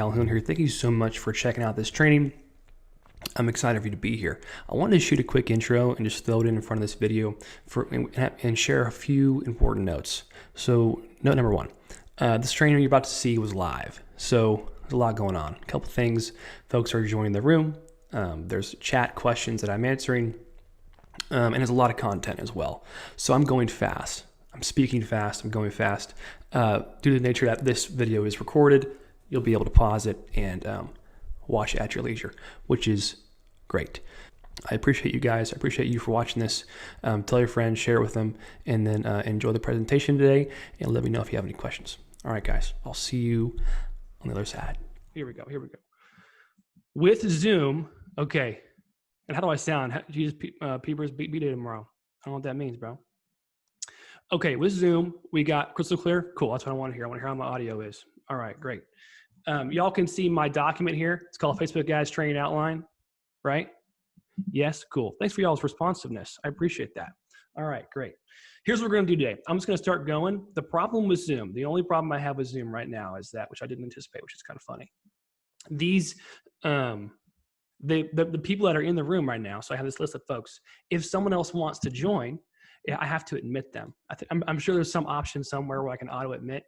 Calhoun here. Thank you so much for checking out this training. I'm excited for you to be here. I wanted to shoot a quick intro and just throw it in front of this video and share a few important notes. So note number one, this training you're about to see was live. So there's a lot going on. A couple things, folks are joining the room. There's chat questions that I'm answering, and there's a lot of content as well. So I'm going fast. I'm speaking fast. I'm going fast. Due to the nature that this video is recorded, you'll be able to pause it and watch it at your leisure, which is great. I appreciate you guys. I appreciate you for watching this. Tell your friends, share it with them, and then enjoy the presentation today, and let me know if you have any questions. All right, guys, I'll see you on the other side. Here we go. With Zoom, okay, and how do I sound? Jesus, Peepers, beat day tomorrow. I don't know what that means, bro. Okay, with Zoom, we got crystal clear. Cool, that's what I want to hear. I want to hear how my audio is. All right, great. Y'all can see my document here. It's called Facebook Ads Training Outline, right? Yes, cool. Thanks for y'all's responsiveness. I appreciate that. All right, great. Here's what we're going to do today. I'm just going to start going. The problem with Zoom, the only problem I have with Zoom right now is that, which I didn't anticipate, which is kind of funny. These, the people that are in the room right now, so I have this list of folks. If someone else wants to join, I have to admit them. I'm sure there's some option somewhere where I can auto admit.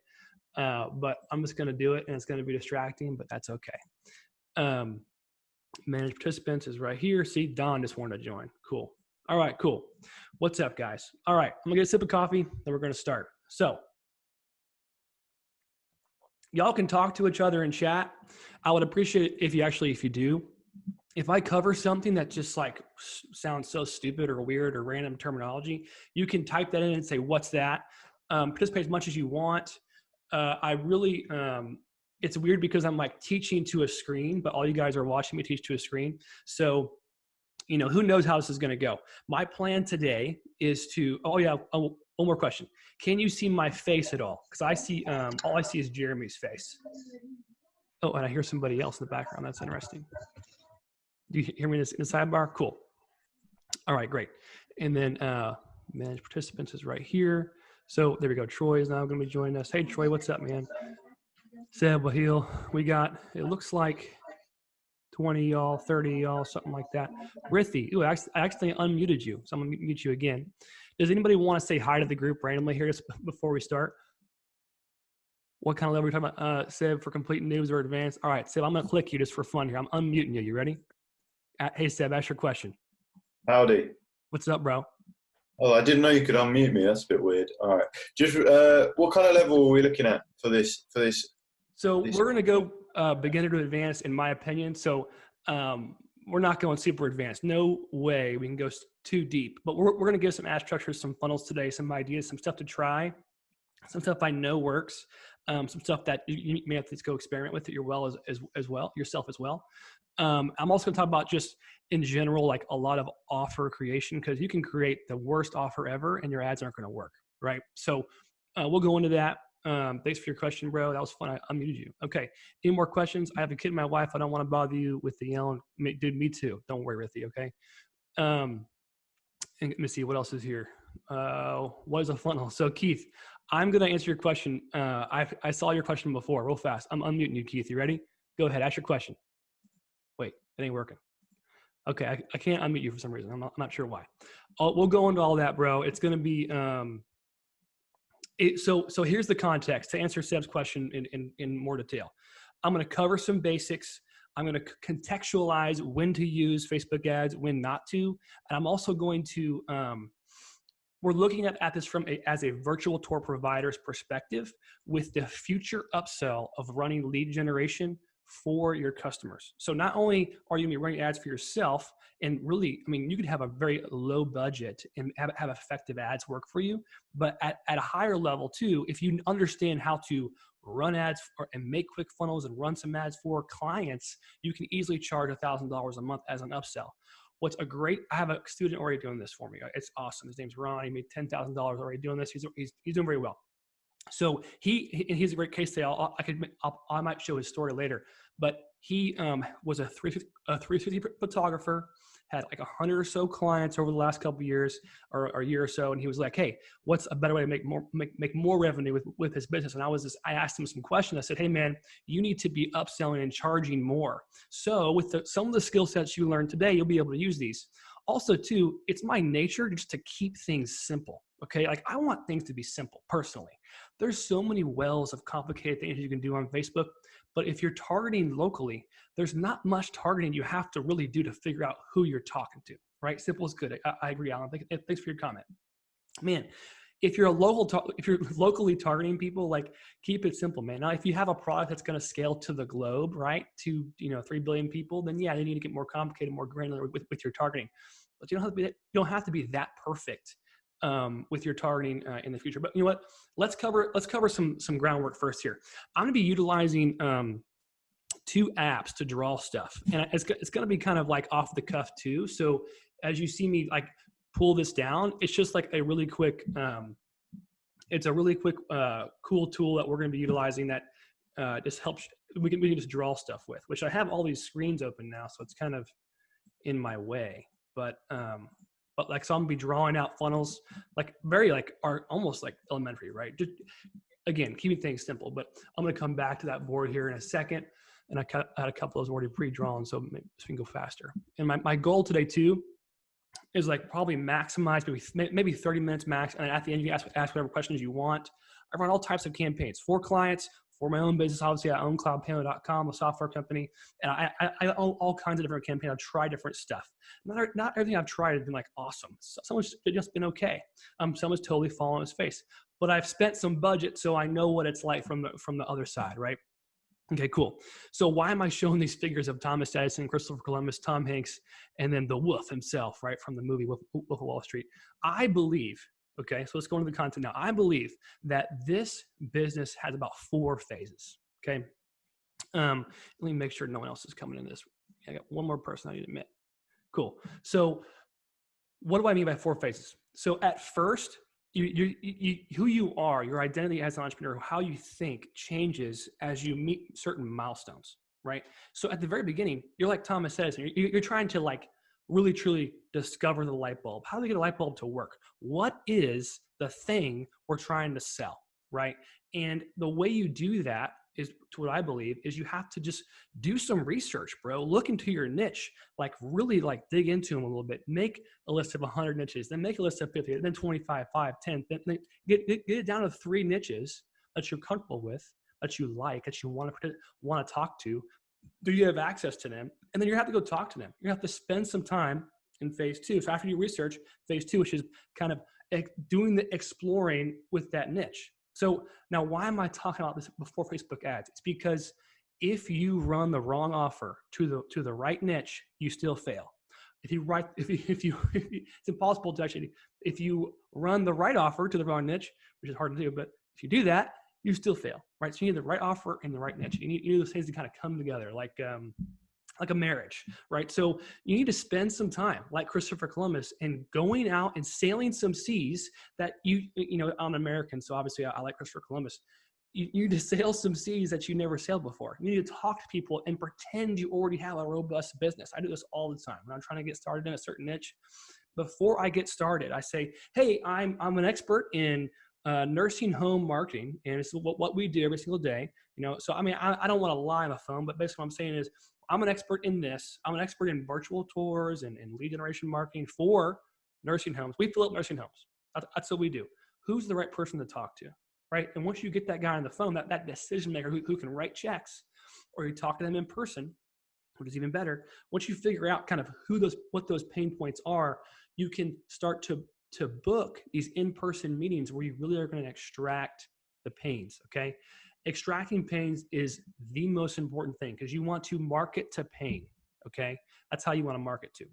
But I'm just going to do it, and it's going to be distracting, but that's okay. Manage participants is right here. See, Don just wanted to join. Cool. All right, cool. What's up, guys? All right, I'm going to get a sip of coffee, then we're going to start. So y'all can talk to each other in chat. I would appreciate it if you do. If I cover something that just like sounds so stupid or weird or random terminology, you can type that in and say, what's that? Participate as much as you want. I really, it's weird because I'm like teaching to a screen, but all you guys are watching me teach to a screen. So, you know, who knows how this is going to go. My plan today is to, one more question. Can you see my face at all? Because I see, all I see is Jeremy's face. Oh, and I hear somebody else in the background. That's interesting. Do you hear me in the sidebar? Cool. All right, great. And then manage participants is right here. So there we go. Troy is now going to be joining us. Hey, Troy, what's up, man? Seb Wahil, we got, it looks like 20 y'all, 30 y'all, something like that. Rithi, ooh, I actually unmuted you, so I'm going to mute you again. Does anybody want to say hi to the group randomly here just before we start? What kind of level are we talking about? Seb, for complete noobs or advanced? All right, Seb, I'm going to click you just for fun here. I'm unmuting you. You ready? Hey, Seb, ask your question. Howdy. What's up, bro? Oh, I didn't know you could unmute me. That's a bit weird. All right. Just what kind of level are we looking at for this? So we're going to go beginner to advanced, in my opinion. So we're not going super advanced. No way we can go too deep. But we're going to give some ad structures, some funnels today, some ideas, some stuff to try, some stuff I know works, some stuff that you may have to go experiment with it yourself as well. I'm also going to talk about just in general, like a lot of offer creation, because you can create the worst offer ever and your ads aren't going to work, right? So we'll go into that. Thanks for your question, bro. That was fun. I unmuted you. Okay. Any more questions? I have a kid and my wife. I don't want to bother you with the yelling. Dude, me too. Don't worry, Rithi, okay? And let me see what else is here. What is a funnel? So Keith, I'm going to answer your question. I saw your question before real fast. I'm unmuting you, Keith. You ready? Go ahead. Ask your question. Wait, it ain't working. Okay, I can't unmute you for some reason. I'm not sure why. We'll go into all that, bro. It's going to be so here's the context to answer Seb's question in more detail. I'm going to cover some basics. I'm going to contextualize when to use Facebook ads, when not to, and I'm also going to we're looking at this as a virtual tour provider's perspective with the future upsell of running lead generation for your customers. So not only are you going to be running ads for yourself, and really, I mean, you could have a very low budget and have effective ads work for you, but at a higher level too, if you understand how to run ads and make quick funnels and run some ads for clients, you can easily charge $1,000 a month as an upsell. I have a student already doing this for me. It's awesome. His name's Ron. He made $10,000 already doing this. He's doing very well. So he's a great case study. I might show his story later, but he was a 350 photographer, had like 100 or so clients over the last couple of years or a year or so, and he was like, "Hey, what's a better way to make more revenue with his business?" And I asked him some questions. I said, "Hey, man, you need to be upselling and charging more. So with some of the skill sets you learned today, you'll be able to use these." Also, too, it's my nature just to keep things simple. Okay, like I want things to be simple personally. There's so many wells of complicated things you can do on Facebook, but if you're targeting locally, there's not much targeting you have to really do to figure out who you're talking to, right? Simple is good. I agree, Alan. Thanks for your comment. Man, if you're if you're locally targeting people, like keep it simple, man. Now, if you have a product that's going to scale to the globe, right, to 3 billion people, then yeah, you need to get more complicated, more granular with your targeting. But you don't have to be that perfect with your targeting in the future. But you know what? Let's cover some groundwork first here. I'm going to be utilizing 2 apps to draw stuff, and it's going to be kind of like off the cuff too. So as you see me like pull this down, it's just like a really quick. It's a really quick, cool tool that we're going to be utilizing that just helps. We can just draw stuff with, which I have all these screens open now, so it's kind of in my way. But like, so I'm gonna be drawing out funnels, like very like are almost like elementary, right? Just again, keeping things simple. But I'm gonna come back to that board here in a second, and I had a couple of those already pre-drawn, so maybe we can go faster. And my goal today too is like probably maximize maybe 30 minutes max, and at the end you ask whatever questions you want. I run all types of campaigns for clients, for my own business. Obviously, I own cloudpano.com, a software company, and I own all kinds of different campaigns. I've tried different stuff. Not everything I've tried has been like awesome. Someone's just been okay. Someone's totally fallen on his face. But I've spent some budget, so I know what it's like from the other side, right? Okay, cool. So why am I showing these figures of Thomas Edison, Christopher Columbus, Tom Hanks, and then the Wolf himself, right, from the movie Wolf of Wall Street? I believe, okay, so let's go into the content now. I believe that this business has about 4 phases, okay? Let me make sure no one else is coming in this. I got one more person I need to admit. Cool. So what do I mean by 4 phases? So at first, who you are, your identity as an entrepreneur, how you think changes as you meet certain milestones, right? So at the very beginning, you're like Thomas Edison. You're trying to like really truly discover the light bulb. How do we get a light bulb to work? What is the thing we're trying to sell, right? And the way you do that is, to what I believe, is you have to just do some research, bro. Look into your niche, like really like dig into them a little bit. Make a list of 100 niches, then make a list of 50, then 25, 5, 10, then get it down to 3 niches that you're comfortable with, that you like, that you want to talk to. Do you have access to them? And then you have to go talk to them. You have to spend some time in phase 2. So after you research, phase 2, which is kind of doing the exploring with that niche. So now, why am I talking about this before Facebook ads? It's because if you run the wrong offer to the right niche, you still fail. It's impossible to actually, if you run the right offer to the wrong niche, which is hard to do, but if you do that, you still fail, right? So you need the right offer and the right niche. You need those things to kind of come together, like a marriage, right? So you need to spend some time, like Christopher Columbus, and going out and sailing some seas that I'm American, so obviously I like Christopher Columbus. You need to sail some seas that you never sailed before. You need to talk to people and pretend you already have a robust business. I do this all the time when I'm trying to get started in a certain niche. Before I get started, I say, hey, I'm an expert in nursing home marketing, and it's what we do every single day. So I mean, I don't want to lie on the phone, but basically what I'm saying is, I'm an expert in this. I'm an expert in virtual tours and lead generation marketing for nursing homes. We fill up nursing homes. That's what we do. Who's the right person to talk to, right? And once you get that guy on the phone, that decision maker who can write checks, or you talk to them in person, which is even better. Once you figure out kind of what those pain points are, you can start to book these in-person meetings where you really are going to extract the pains, okay? Extracting pains is the most important thing, because you want to market to pain, okay? That's how you want to market to.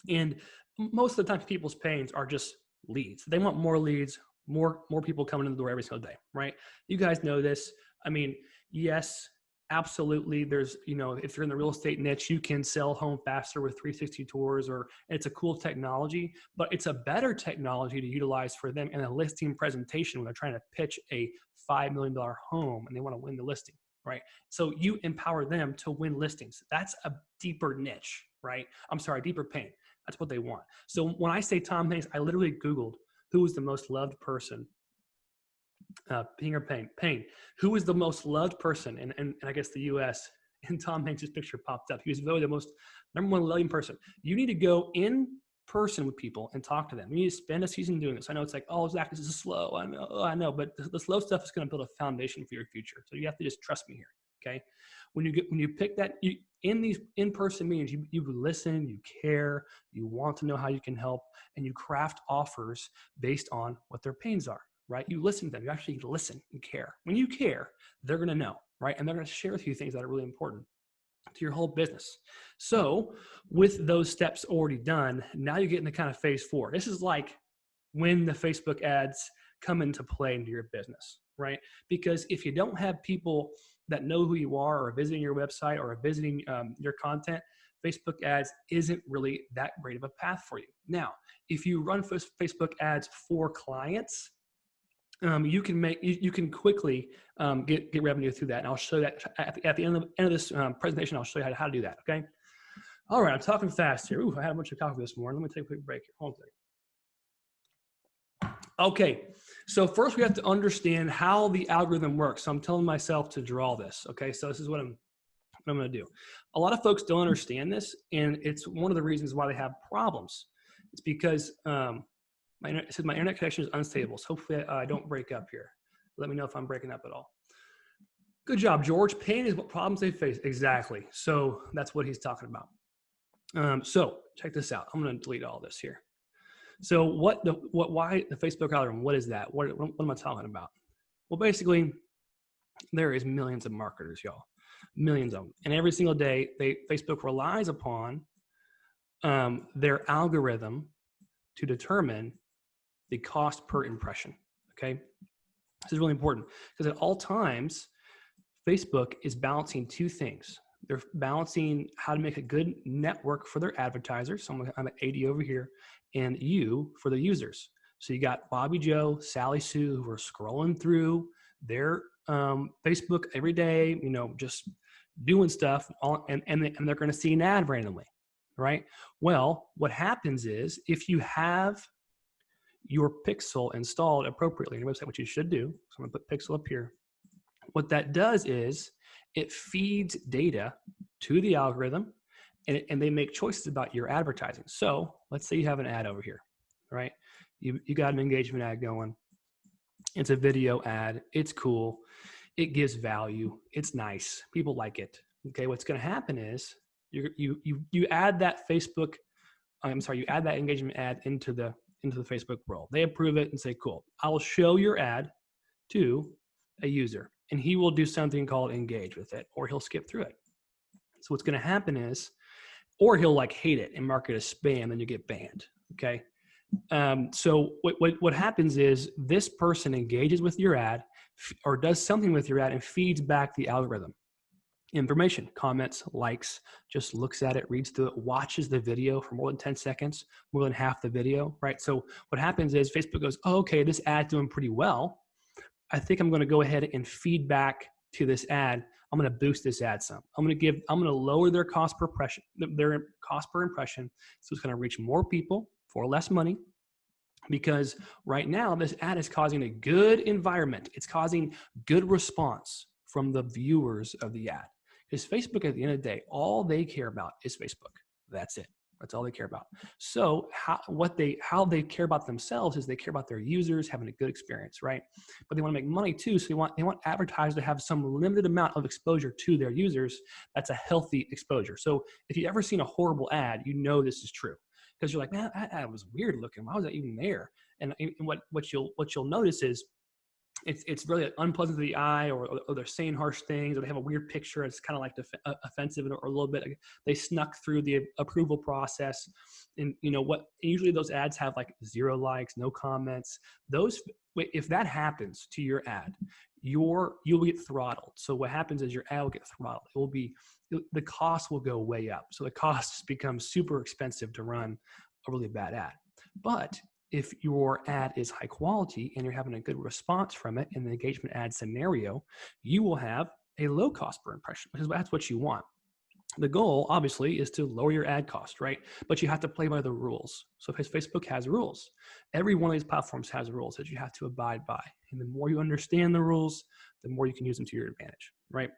And most of the time, people's pains are just leads. They want more leads, more people coming in the door every single day, right? You guys know this. I mean, yes, absolutely. There's, if you're in the real estate niche, you can sell home faster with 360 tours, or it's a cool technology, but it's a better technology to utilize for them in a listing presentation when they're trying to pitch a $5 million home and they want to win the listing, right? So you empower them to win listings. That's a deeper niche, right? I'm sorry, deeper pain. That's what they want. So when I say Tom Hanks, I literally Googled who was the most loved person. Ping or Pain? Pain. Who was the most loved person in I guess the U.S.? And Tom Hanks' picture popped up. He was really the most number one loving person. You need to go in person with people and talk to them. You need to spend a season doing this. I know it's like, oh, Zach, this is slow. I know, but the slow stuff is going to build a foundation for your future. So you have to just trust me here. Okay. When you pick that, in these in-person meetings, you listen, you care, you want to know how you can help, and you craft offers based on what their pains are. Right? You listen to them. You actually listen and care. When you care, they're going to know, right? And they're going to share with you things that are really important to your whole business. So with those steps already done, now you get into kind of phase 4. This is like when the Facebook ads come into play into your business, right? Because if you don't have people that know who you are or visiting your website or visiting your content, Facebook ads isn't really that great of a path for you. Now, if you run Facebook ads for clients, you can quickly get revenue through that, and I'll show that at the end of this presentation. I'll show you how to do that. Okay. All right, I'm talking fast here. Ooh, I had a bunch of coffee this morning. Let me take a quick break here. Hold on a second. Okay, so first we have to understand how the algorithm works. So I'm telling myself to draw this. Okay, so this is what I'm going to do. A lot of folks don't understand this, and it's one of the reasons why they have problems. It's because it says my internet connection is unstable, so hopefully I don't break up here. Let me know if I'm breaking up at all. Good job, George. Pain is what problems they face. Exactly. So that's what he's talking about. So check this out. I'm going to delete all this here. So why the Facebook algorithm? What is that? What am I talking about? Well, basically, there is millions of marketers, y'all, millions of them, and every single day, Facebook relies upon their algorithm to determine the cost per impression. Okay, this is really important because at all times, Facebook is balancing two things. They're balancing how to make a good network for their advertisers. So I'm an AD over here, and you for the users. So you got Bobby Joe, Sally Sue, who are scrolling through their Facebook every day, just doing stuff, and they're going to see an ad randomly, right? Well, what happens is if you have your pixel installed appropriately on your website, which you should do. So I'm gonna put pixel up here. What that does is it feeds data to the algorithm and they make choices about your advertising. So let's say you have an ad over here, right? You got an engagement ad going. It's a video ad. It's cool. It gives value. It's nice. People like it. Okay. What's going to happen is you add that you add that engagement ad into the Facebook world. They approve it and say, cool, I will show your ad to a user and he will do something called engage with it, or he'll skip through it. So what's going to happen is, or he'll hate it and mark it as spam and you get banned. Okay. So what happens is this person engages with your ad or does something with your ad and feeds back the algorithm information, comments, likes, just looks at it, reads through it, watches the video for more than 10 seconds, more than half the video, right? So what happens is Facebook goes, oh, okay, this ad's doing pretty well. I think I'm going to go ahead and feed back to this ad. I'm going to boost this ad some. I'm going to lower their cost per impression, So it's going to reach more people for less money. Because right now, this ad is causing a good environment. It's causing good response from the viewers of the ad. Because Facebook, at the end of the day, all they care about is Facebook. That's it. That's all they care about. So how they care about themselves is they care about their users having a good experience, right? But they want to make money too. So they want advertisers to have some limited amount of exposure to their users. That's a healthy exposure. So if you've ever seen a horrible ad, you know this is true. Because you're like, man, that ad was weird looking. Why was that even there? And what you'll notice is it's really unpleasant to the eye, or they're saying harsh things, or they have a weird picture. It's kind of offensive, or a little bit. They snuck through the approval process, and usually those ads have 0 likes, no comments. If that happens to your ad, you'll get throttled. So what happens is your ad will get throttled. The cost will go way up. So the costs become super expensive to run a really bad ad. But if your ad is high quality and you're having a good response from it in the engagement ad scenario, you will have a low cost per impression, because that's what you want. The goal, obviously, is to lower your ad cost, right? But you have to play by the rules. So Facebook has rules. Every one of these platforms has rules that you have to abide by. And the more you understand the rules, the more you can use them to your advantage, right?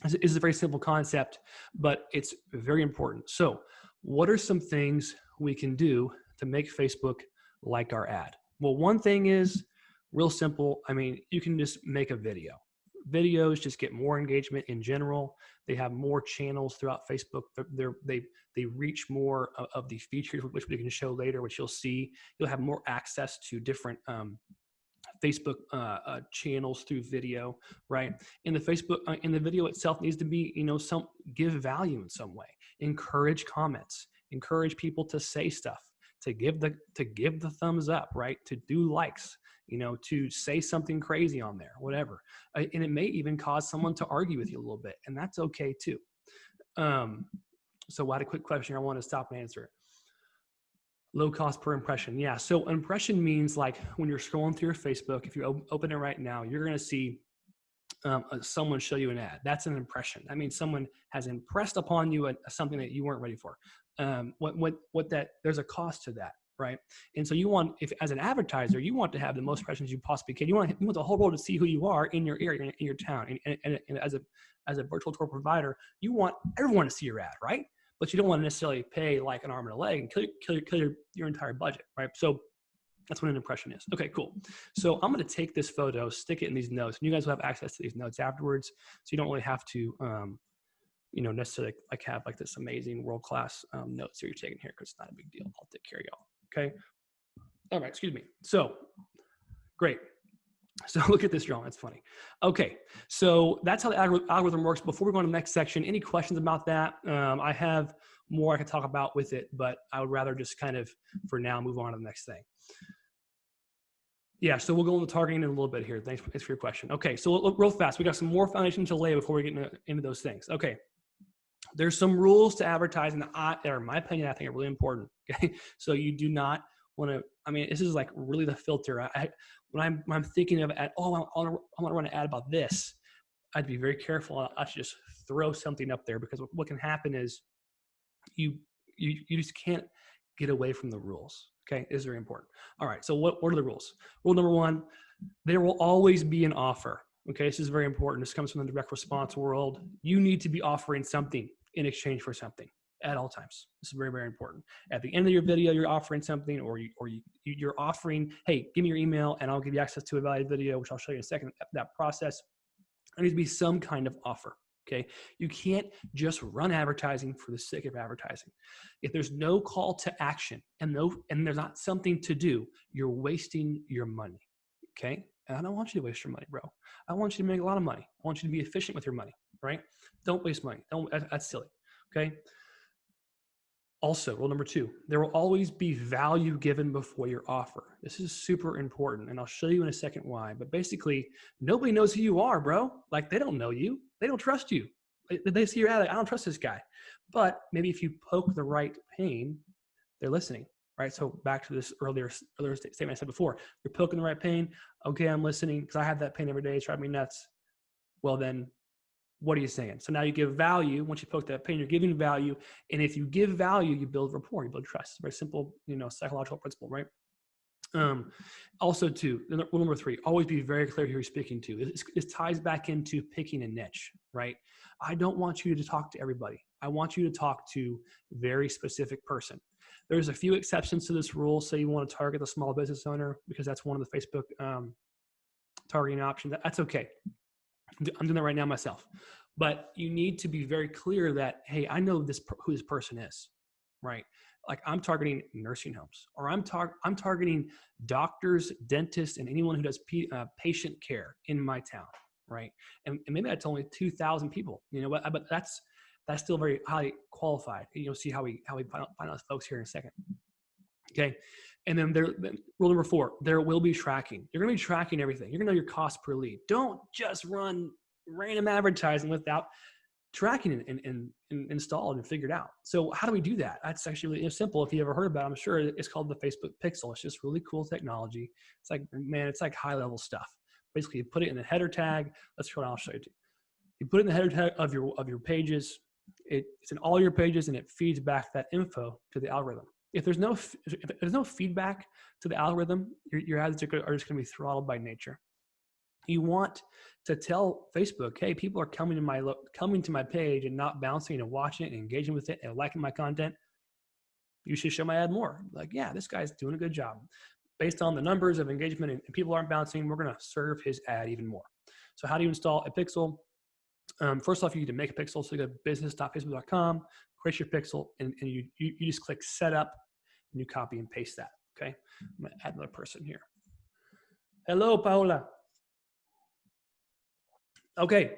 It's a very simple concept, but it's very important. So what are some things we can do to make Facebook like our ad? Well, one thing is real simple. I mean, you can just make a video. Videos just get more engagement in general. They have more channels throughout Facebook. They reach more of the features, which we can show later, which you'll see. You'll have more access to different Facebook channels through video, right? In the video itself needs to be, give value in some way, encourage comments, encourage people to say stuff, to give the thumbs up, right? To do likes, to say something crazy on there, whatever. And it may even cause someone to argue with you a little bit, and that's okay too. So I had a quick question I want to stop and answer. Low cost per impression. Yeah. So impression means like when you're scrolling through your Facebook, if you open it right now, you're going to see someone show you an ad. That's an impression. That means someone has impressed upon you something that you weren't ready for. There's a cost to that, right? And so you want, if as an advertiser, you want to have the most impressions you possibly can. You want the whole world to see who you are in your area, in your town, and as a virtual tour provider, you want everyone to see your ad, right? But you don't want to necessarily pay like an arm and a leg and kill your entire budget, right? So that's what an impression is. Okay, cool. So I'm going to take this photo, stick it in these notes, and you guys will have access to these notes afterwards. So you don't really have to, necessarily like have like this amazing world-class notes that you're taking here, because it's not a big deal. I'll take care of y'all. Okay. All right. Excuse me. So great. So look at this drawing. That's funny. Okay. So that's how the algorithm works. Before we go on to the next section, any questions about that? I have more I could talk about with it, but I would rather just kind of, for now, move on to the next thing. Yeah, so we'll go into targeting in a little bit here. Thanks for your question. Okay, so look real fast. We got some more foundation to lay before we get into those things. Okay, there's some rules to advertising that are, in my opinion, I think are really important. Okay, so you do not want to. I mean, this is like really the filter. When I'm thinking of I want to run an ad about this, I'd be very careful. I should just throw something up there, because what can happen is you just can't get away from the rules. Okay, this is very important. All right, so what are the rules? Rule number one, there will always be an offer. Okay, this is very important. This comes from the direct response world. You need to be offering something in exchange for something at all times. This is very, very important. At the end of your video, you're offering something, or you're offering, hey, give me your email and I'll give you access to a valued video, which I'll show you in a second. That process, there needs to be some kind of offer. Okay, you can't just run advertising for the sake of advertising. If there's no call to action and there's not something to do, you're wasting your money. Okay, and I don't want you to waste your money, bro. I want you to make a lot of money. I want you to be efficient with your money, right? Don't waste money. That's silly. Okay. Also, rule number two, there will always be value given before your offer. This is super important, and I'll show you in a second why. But basically, nobody knows who you are, bro. Like, they don't know you. They don't trust you. They see your ad, like, I don't trust this guy. But maybe if you poke the right pain, they're listening, right? So back to this earlier statement I said before, you're poking the right pain. Okay, I'm listening because I have that pain every day. It's driving me nuts. Well, then what are you saying? So now you give value. Once you poke that pain, you're giving value. And if you give value, you build rapport, you build trust. It's a very simple, psychological principle, right? Also, too, rule number three, always be very clear who you're speaking to. This ties back into picking a niche, right? I don't want you to talk to everybody. I want you to talk to a very specific person. There's a few exceptions to this rule. Say you want to target the small business owner because that's one of the Facebook targeting options. That's okay. I'm doing that right now myself. But you need to be very clear that, hey, I know who this person is, right? Like, I'm targeting nursing homes, or I'm targeting doctors, dentists, and anyone who does patient care in my town, right? And maybe that's only 2,000 people, but that's still very highly qualified. You'll see how we find out folks here in a second. Okay. And then rule number 4, there will be tracking. You're going to be tracking everything. You're going to know your cost per lead. Don't just run random advertising without tracking and installed and figured out. So how do we do that? That's actually really simple. If you ever heard about it, I'm sure it's called the Facebook Pixel. It's just really cool technology. It's like, man, it's like high level stuff. Basically, you put it in the header tag. Let's show it. I'll show you. You put it in the header tag of your pages. It's in all your pages, and it feeds back that info to the algorithm. If there's no feedback to the algorithm, your ads are just going to be throttled by nature. You want to tell Facebook, hey, people are coming to my page and not bouncing and watching it and engaging with it and liking my content. You should show my ad more. Like, yeah, this guy's doing a good job. Based on the numbers of engagement and people aren't bouncing, we're going to serve his ad even more. So how do you install a pixel? First off, you need to make a pixel. So you go to business.facebook.com, create your pixel, and you just click setup, and you copy and paste that. Okay, I'm going to add another person here. Hello, Paola. Okay,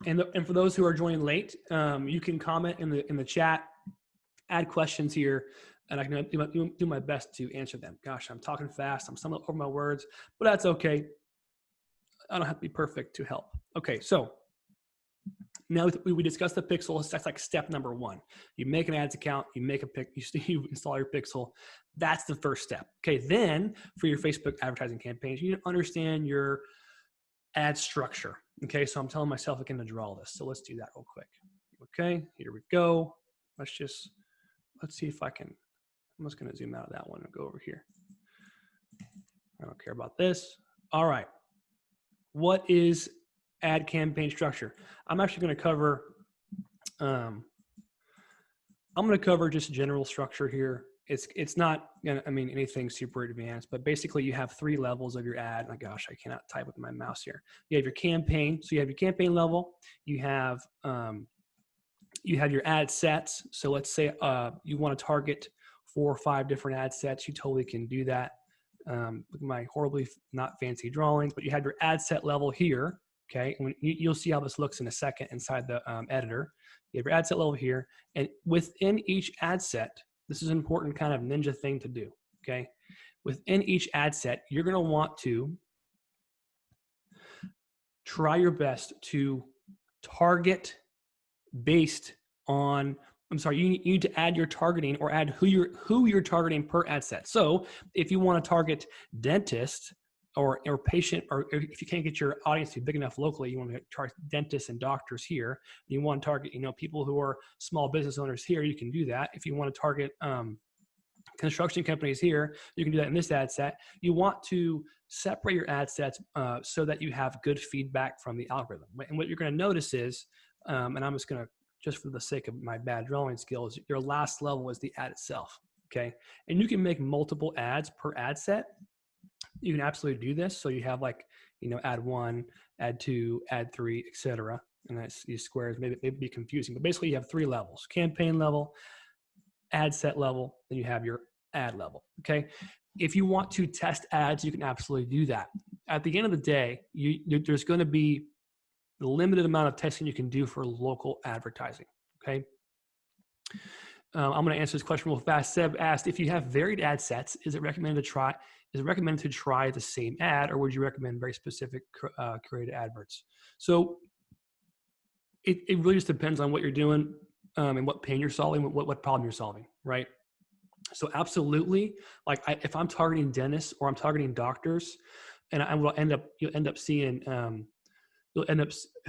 and for those who are joining late, you can comment in the chat, add questions here, and I can do my best to answer them. Gosh, I'm talking fast. I'm stumbling over my words, but that's okay. I don't have to be perfect to help. Okay, so now we discussed the pixel. That's like step number 1. You make an ads account, you install your pixel. That's the first step. Okay, then for your Facebook advertising campaigns, you need to understand your ad structure. Okay, so I'm telling myself again to draw this. So let's do that real quick. Okay, here we go. Let's see if I can. I'm just going to zoom out of that one and go over here. I don't care about this. All right. What is ad campaign structure? I'm actually going to cover, I'm going to cover just general structure here. It's not, anything super advanced, but basically you have 3 levels of your ad. Oh gosh, I cannot type with my mouse here. You have your campaign. So you have your campaign level. You have your ad sets. So let's say you want to target 4 or 5 different ad sets. You totally can do that. Look at my horribly not fancy drawings, but you have your ad set level here. Okay, and you'll see how this looks in a second inside the editor. You have your ad set level here, and within each ad set, this is an important kind of ninja thing to do. Okay, within each ad set, you're going to want to try your best to target based on. You need to add your targeting or add who you're targeting per ad set. So if you want to target dentist or patient, or if you can't get your audience to be big enough locally, you want to target dentists and doctors here. You want to target, people who are small business owners here, you can do that. If you want to target construction companies here, you can do that in this ad set. You want to separate your ad sets so that you have good feedback from the algorithm. And what you're going to notice is, and I'm just for the sake of my bad drawing skills, your last level is the ad itself. Okay, and you can make multiple ads per ad set. You can absolutely do this. So you have ad 1, ad 2, ad 3, etc. And that's these squares maybe be confusing, but basically you have 3 levels: campaign level, ad set level, then you have your ad level. Okay, if you want to test ads, you can absolutely do that. At the end of the day, there's going to be the limited amount of testing you can do for local advertising. Okay. I'm going to answer this question real fast. Seb asked, if you have varied ad sets, is it recommended to try the same ad, or would you recommend very specific curated adverts? So it really just depends on what you're doing and what pain you're solving, what problem you're solving, right? So absolutely, if I'm targeting dentists or I'm targeting doctors, and you'll end up seeing,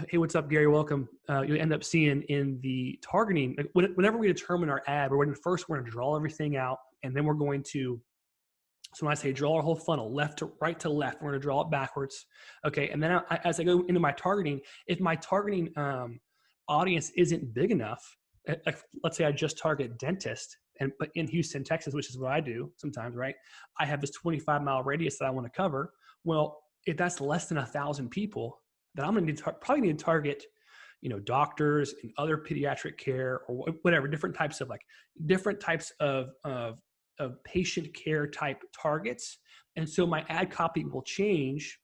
hey, what's up, Gary? Welcome. You'll end up seeing in the targeting, whenever we determine our ad, we're going to draw everything out, and then we're going to, so when I say draw our whole funnel, right to left, we're going to draw it backwards. Okay. And then as I go into my targeting, if my targeting audience isn't big enough, let's say I just target dentist, but in Houston, Texas, which is what I do sometimes, right? I have this 25-mile radius that I want to cover. Well, if that's less than 1,000 people, then I'm going to probably need to target, doctors and other pediatric care or whatever, different types of patient care type targets. And so my ad copy will change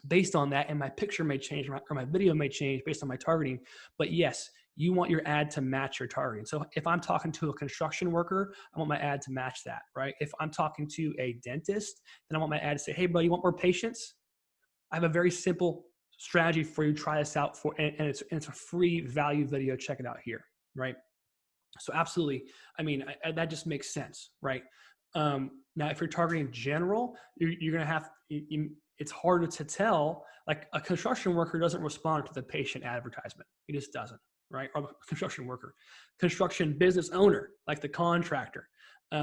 based on that, and my picture may change or my video may change based on my targeting. But yes, you want your ad to match your targeting. So if I'm talking to a construction worker, I want my ad to match that, right? If I'm talking to a dentist, then I want my ad to say, hey, bro, you want more patients? I have a very simple strategy for you. Try this out and it's a free value video. Check it out here, right? So absolutely, I mean, that just makes sense, right? Now, if you're targeting general, you're going to have, it's harder to tell. Like a construction worker doesn't respond to the patient advertisement. He just doesn't, right? Or a construction worker, construction business owner, like the contractor.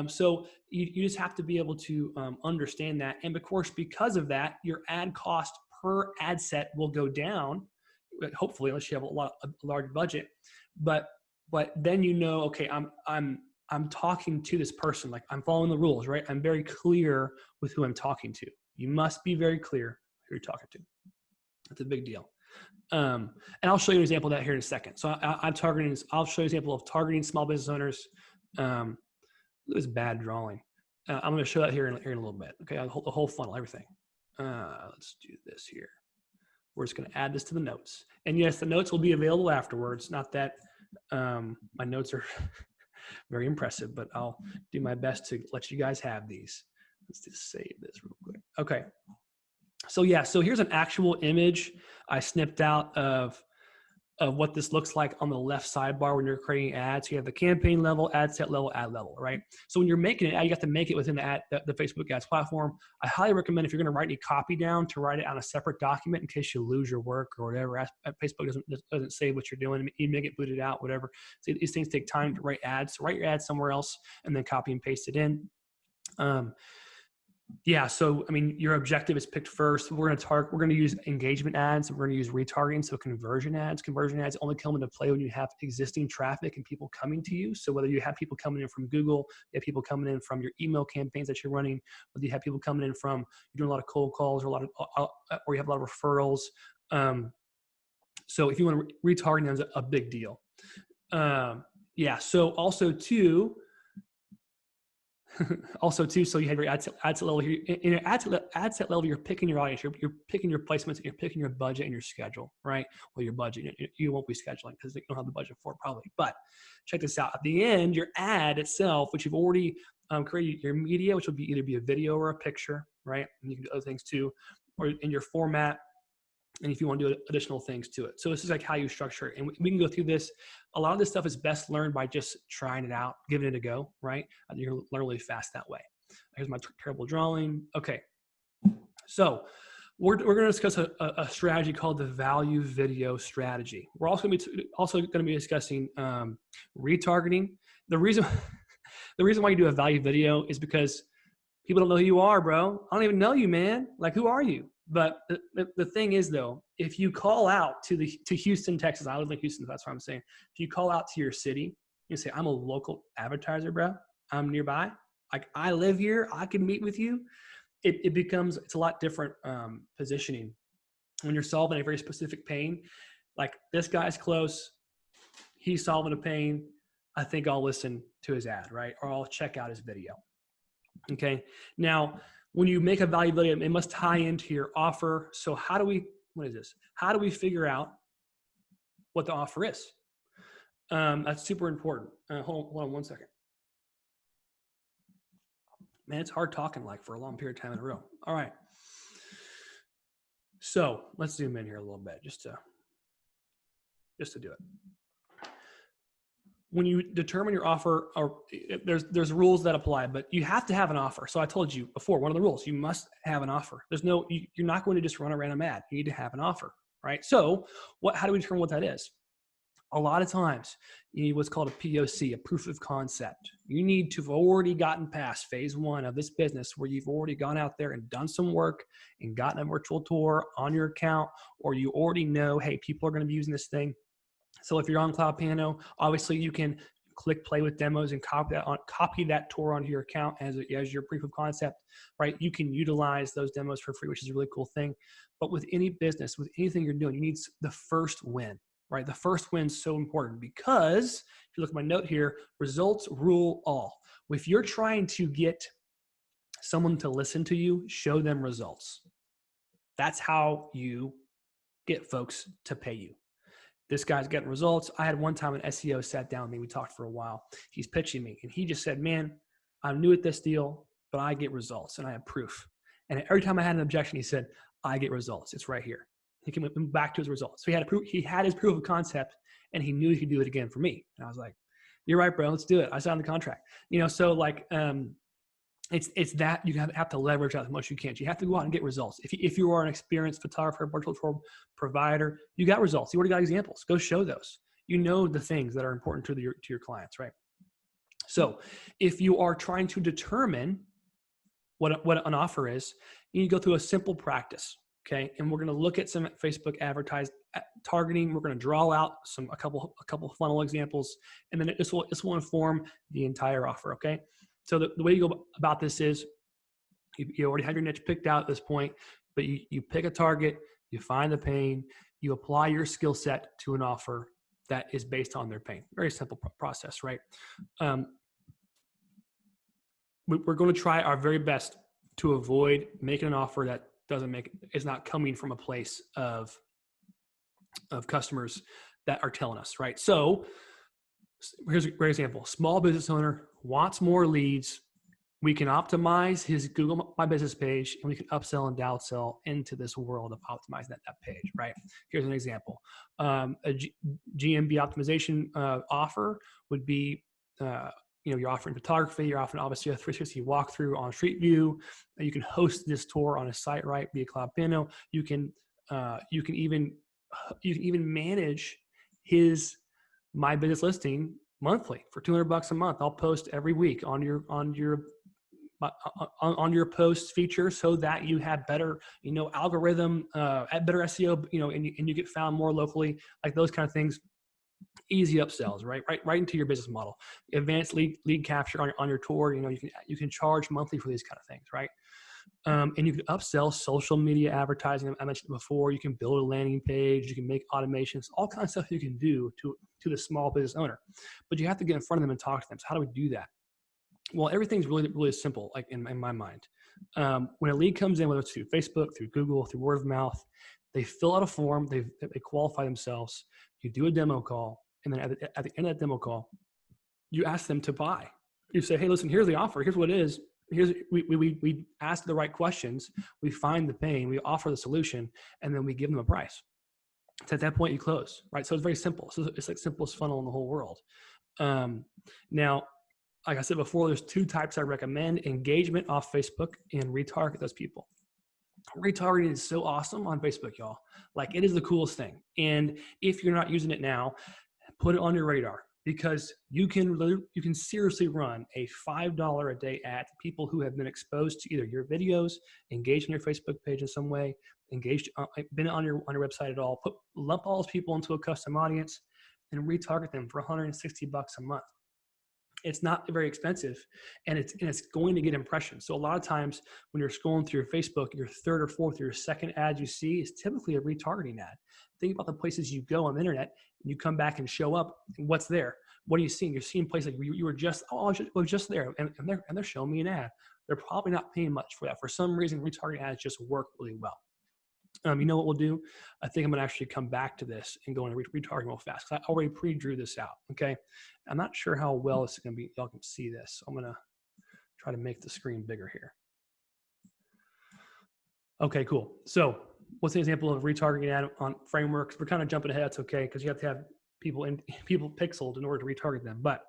So you just have to be able to understand that. And of course, because of that, your ad cost per ad set will go down, hopefully, unless you have a large budget. But then okay, I'm talking to this person, like I'm following the rules, right? I'm very clear with who I'm talking to. You must be very clear who you're talking to. That's a big deal. And I'll show you an example of that here in a second. So I'll show you an example of targeting small business owners. It was bad drawing. I'm going to show that here in a little bit. Okay, the whole funnel, everything. Let's do this here. We're just going to add this to the notes. And yes, the notes will be available afterwards. Not that my notes are very impressive, but I'll do my best to let you guys have these. Let's just save this real quick. Okay. So yeah, so here's an actual image I snipped out of what this looks like on the left sidebar when you're creating ads. You have the campaign level, ad set level, ad level, right? So when you're making an ad, you have to make it within the Facebook ads platform. I highly recommend if you're going to write any copy down to write it on a separate document in case you lose your work or whatever. Facebook doesn't save what you're doing. You may get booted out, whatever. So these things take time to write ads. So write your ads somewhere else and then copy and paste it in. Yeah, so I mean, your objective is picked first. We're going to use engagement ads. We're going to use retargeting, so conversion ads. Conversion ads only come into play when you have existing traffic and people coming to you. So whether you have people coming in from Google, you have people coming in from your email campaigns that you're running, whether you have people coming in from you're doing a lot of cold calls or or you have a lot of referrals. So if you want to retargeting, that's a big deal. Yeah. So also too. So you have your ad set level here. In your ad set level, you're picking your audience, you're picking your placements, you're picking your budget and your schedule, right? Well, your budget, you won't be scheduling because you don't have the budget for it probably. But check this out. At the end, your ad itself, which you've already created your media, which will be either be a video or a picture, right? And you can do other things too, or in your format. And if you want to do additional things to it. So this is like how you structure it. And we can go through this. A lot of this stuff is best learned by just trying it out, giving it a go, right? You're going to learn really fast that way. Here's my terrible drawing. Okay. So we're going to discuss a strategy called the value video strategy. We're also going to be discussing retargeting. The reason why you do a value video is because people don't know who you are, bro. I don't even know you, man. Like, who are you? But the thing is, though, if you call out to Houston, Texas, I live in Houston, that's what I'm saying. If you call out to your city, you say, I'm a local advertiser, bro. I'm nearby. Like, I live here. I can meet with you. It's a lot different positioning when you're solving a very specific pain. Like, this guy's close. He's solving a pain. I think I'll listen to his ad, right? Or I'll check out his video. Okay. Now, when you make a value video, it must tie into your offer. So how do we figure out what the offer is? That's super important. Hold on 1 second. Man, it's hard talking like for a long period of time in a row. All right. So let's zoom in here a little bit just to do it. When you determine your offer, there's rules that apply, but you have to have an offer. So I told you before, one of the rules, you must have an offer. You're not going to just run a random ad. You need to have an offer, right? So how do we determine what that is? A lot of times you need what's called a POC, a proof of concept. You need to have already gotten past phase 1 of this business where you've already gone out there and done some work and gotten a virtual tour on your account, or you already know, hey, people are going to be using this thing. So if you're on Cloud Piano, obviously you can click play with demos and copy that tour onto your account as your proof of concept, right? You can utilize those demos for free, which is a really cool thing. But with any business, with anything you're doing, you need the first win, right? The first win is so important because if you look at my note here, results rule all. If you're trying to get someone to listen to you, show them results. That's how you get folks to pay you. This guy's getting results. I had one time an SEO sat down with me. We talked for a while. He's pitching me, and he just said, man, I'm new at this deal, but I get results, and I have proof. And every time I had an objection, he said, I get results. It's right here. He came back to his results. So he had his proof of concept, and he knew he could do it again for me. And I was like, you're right, bro. Let's do it. I signed the contract. So like, it's that you have to leverage out as much as you can. You have to go out and get results. If you are an experienced photographer, virtual tour provider, you got results. You already got examples. Go show those. You know the things that are important to your clients, right? So if you are trying to determine what an offer is, you need to go through a simple practice. Okay, and we're going to look at some Facebook advertised targeting. We're going to draw out a couple funnel examples, and then this will inform the entire offer. Okay, so the way you go about this is you already have your niche picked out at this point, but you pick a target, you find the pain, you apply your skill set to an offer that is based on their pain. Very simple process, right? We're going to try our very best to avoid making an offer that is not coming from a place of customers that are telling us, right? So here's a great example. Small business owner wants more leads. We can optimize his Google My Business page, and we can upsell and downsell into this world of optimizing that page, right? Here's an example. GMB optimization offer would be, you're offering photography, you're offering obviously a 360 walkthrough on Street View. You can host this tour on a site, right, via Cloud Piano. You can even manage his My Business listing monthly for $200 a month. I'll post every week on your post feature so that you have better, algorithm, at better SEO, and you get found more locally, like those kind of things. Easy upsells, right into your business model. Advanced lead capture on your tour. You can charge monthly for these kind of things, right? And you can upsell social media advertising. I mentioned before. You can build a landing page. You can make automations. All kinds of stuff you can do to the small business owner. But you have to get in front of them and talk to them. So how do we do that? Well, everything's really, really simple, like in my mind. When a lead comes in, whether it's through Facebook, through Google, through word of mouth, they fill out a form, they qualify themselves, you do a demo call, and then at the end of that demo call, you ask them to buy. You say, hey, listen, here's the offer, here's what it is. We ask the right questions, we find the pain, we offer the solution, and then we give them a price. So at that point, you close, right? So it's very simple. So it's like the simplest funnel in the whole world. Now, like I said before, there's two types I recommend: engagement off Facebook and retarget those people. Retargeting is so awesome on Facebook, y'all. Like, it is the coolest thing. And if you're not using it now, put it on your radar, because you can seriously run a $5 a day ad to people who have been exposed to either your videos, engaged in your Facebook page in some way, been on your website at all. Lump all those people into a custom audience and retarget them for $160 a month. It's not very expensive, and it's going to get impressions. So a lot of times when you're scrolling through your Facebook, your third or fourth or your second ad you see is typically a retargeting ad. Think about the places you go on the internet, and you come back and show up, and what's there? What are you seeing? You're seeing places like you were just, I was just there, and they're showing me an ad. They're probably not paying much for that. For some reason, retargeting ads just work really well. You know what we'll do? I think I'm going to actually come back to this and go into retargeting real fast, because I already pre-drew this out, okay? I'm not sure how well it's going to be. Y'all can see this. So I'm going to try to make the screen bigger here. Okay, cool. So what's an example of retargeting ad on frameworks? We're kind of jumping ahead. It's okay, because you have to have people pixeled in order to retarget them. But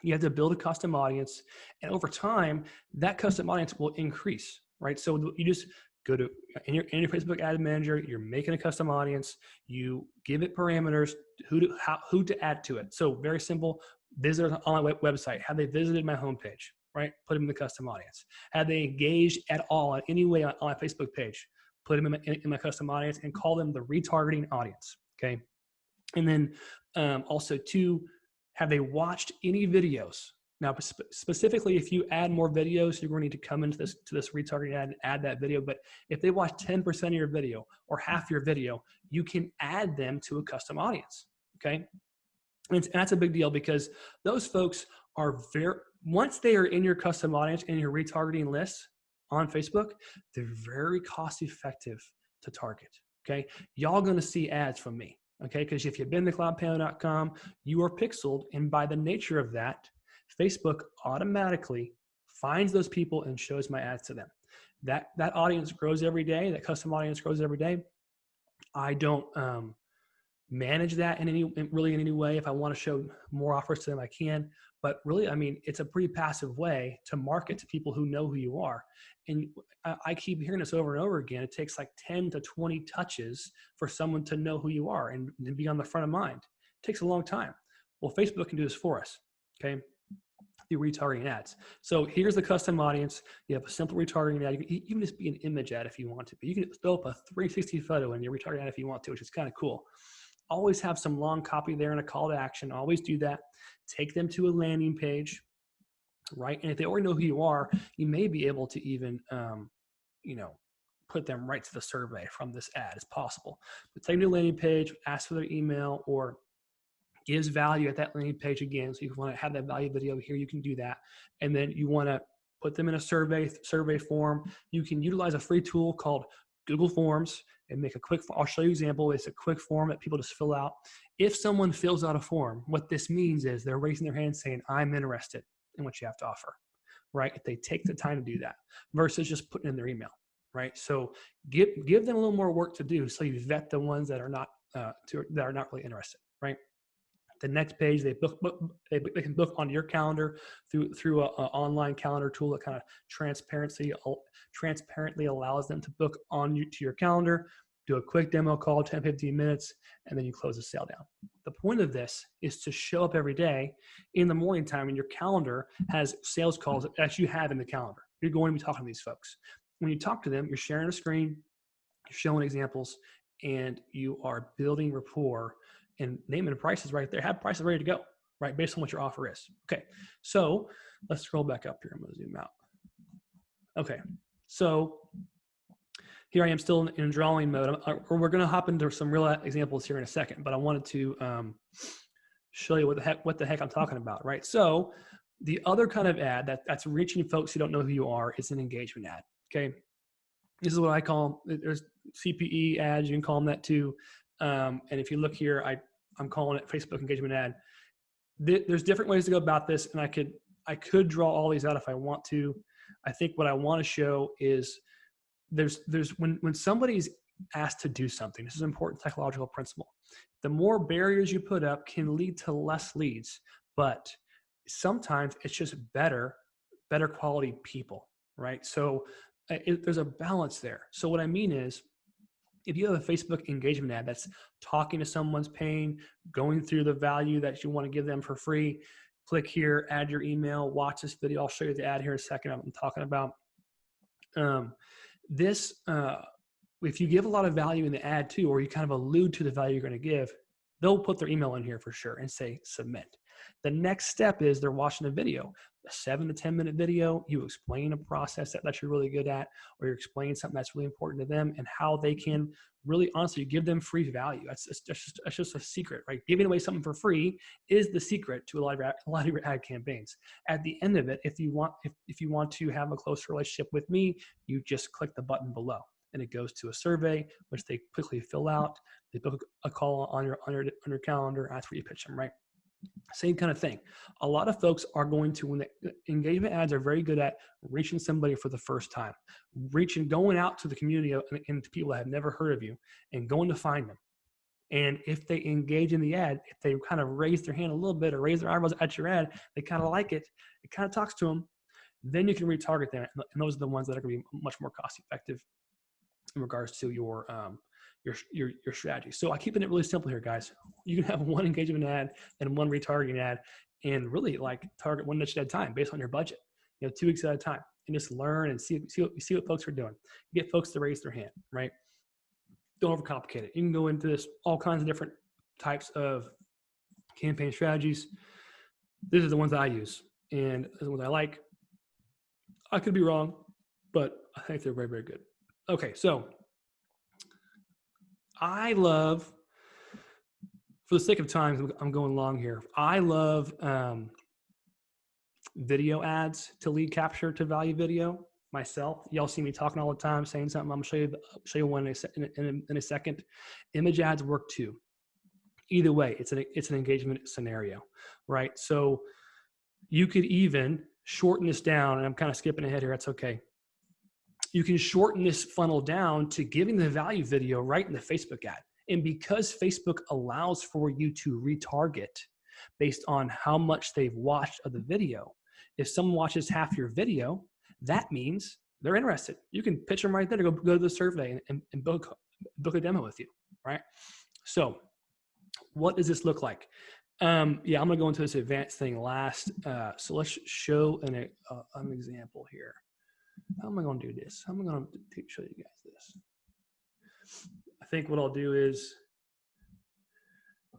you have to build a custom audience, and over time, that custom audience will increase, right? So you just go to in your Facebook ad manager, you're making a custom audience, you give it parameters, who to add to it. So very simple: visitors on my website, have they visited my homepage, right? Put them in the custom audience. Have they engaged at all in any way on my Facebook page? Put them in my custom audience, and call them the retargeting audience, okay? And then also, two, have they watched any videos? Now, specifically, if you add more videos, you're going to need to come into this retargeting ad and add that video. But if they watch 10% of your video or half your video, you can add them to a custom audience, okay? And that's a big deal, because those folks are once they are in your custom audience and your retargeting list on Facebook, they're very cost effective to target, okay? Y'all going to see ads from me. Okay, because if you've been to cloudpanel.com, you are pixeled, and by the nature of that, Facebook automatically finds those people and shows my ads to them. That audience grows every day. That custom audience grows every day. I don't manage that in any way. If I want to show more offers to them, I can. But really, I mean, it's a pretty passive way to market to people who know who you are. And I keep hearing this over and over again. It takes like 10 to 20 touches for someone to know who you are and be on the front of mind. It takes a long time. Well, Facebook can do this for us. Okay. Through retargeting ads. So here's the custom audience. You have a simple retargeting ad. You can just be an image ad if you want to, but you can throw up a 360 photo in your retargeting ad if you want to, which is kind of cool. Always have some long copy there and a call to action. Always do that. Take them to a landing page, right? And if they already know who you are, you may be able to even, put them right to the survey from this ad as possible. But take them to a landing page, ask for their email, or gives value at that landing page again. So if you want to have that value video here, you can do that. And then you want to put them in a survey form. You can utilize a free tool called Google Forms and make a quick, I'll show you an example. It's a quick form that people just fill out. If someone fills out a form, what this means is they're raising their hand saying, I'm interested in what you have to offer, right? If they take the time to do that versus just putting in their email, right? So give them a little more work to do so you vet the ones that are not really interested, right? The next page, they can book on your calendar through an online calendar tool that kind of transparently allows them to book to your calendar. Do a quick demo call, 10, 15 minutes, and then you close the sale down. The point of this is to show up every day in the morning time, and your calendar has sales calls that you have in the calendar. You're going to be talking to these folks. When you talk to them, you're sharing a screen, you're showing examples, and you are building rapport and naming the prices right there. Have prices ready to go, right? Based on what your offer is. Okay. So let's scroll back up here. I'm going to zoom out. Okay. So here I am still in drawing mode. We're going to hop into some real examples here in a second, but I wanted to show you what the heck I'm talking about, right? So the other kind of ad that's reaching folks who don't know who you are is an engagement ad. Okay. This is what I call, there's CPE ads. You can call them that too. And if you look here, I'm calling it Facebook engagement ad. There's different ways to go about this, and I could draw all these out if I want to. I think what I want to show is there's when somebody's asked to do something, this is an important psychological principle. The more barriers you put up can lead to less leads, but sometimes it's just better quality people, right? So there's a balance there. So what I mean is, if you have a Facebook engagement ad that's talking to someone's pain, going through the value that you want to give them for free, click here, add your email, watch this video. I'll show you the ad here in a second I'm talking about. If you give a lot of value in the ad too, or you kind of allude to the value you're going to give, they'll put their email in here for sure and say submit. The next step is they're watching a video, a 7 to 10 minute video. You explain a process that you're really good at, or you're explaining something that's really important to them and how they can really honestly give them free value. That's just a secret, right? Giving away something for free is the secret to a lot of your ad campaigns. At the end of it, if you want to have a close relationship with me, you just click the button below. And it goes to a survey, which they quickly fill out. They book a call on your calendar. That's where you pitch them, right? Same kind of thing. A lot of folks are going to, when the engagement ads are very good at reaching somebody for the first time, going out to the community and to people that have never heard of you and going to find them. And if they engage in the ad, if they kind of raise their hand a little bit or raise their eyebrows at your ad, they kind of like it, it kind of talks to them, then you can retarget them. And those are the ones that are going to be much more cost effective in regards to your strategy. So I'm keeping it really simple here, guys. You can have one engagement ad and one retargeting ad, and really like target one niche at a time based on your budget. 2 weeks at a time, and just learn and see what folks are doing. Get folks to raise their hand, right? Don't overcomplicate it. You can go into this all kinds of different types of campaign strategies. These are the ones that I use, and the ones I like. I could be wrong, but I think they're very, very good. Okay, so I love, for the sake of time, I'm going long here. I love video ads to lead capture to value video myself. Y'all see me talking all the time, saying something. I'm gonna show you one in a second. Image ads work too. Either way, it's an engagement scenario, right? So you could even shorten this down, and I'm kind of skipping ahead here. That's okay. You can shorten this funnel down to giving the value video right in the Facebook ad. And because Facebook allows for you to retarget based on how much they've watched of the video, if someone watches half your video, that means they're interested. You can pitch them right there to go to the survey and book a demo with you, right? So what does this look like? Yeah, I'm gonna go into this advanced thing last. So let's show an example here. How am I gonna do this? How am I gonna show you guys this? I think what I'll do is,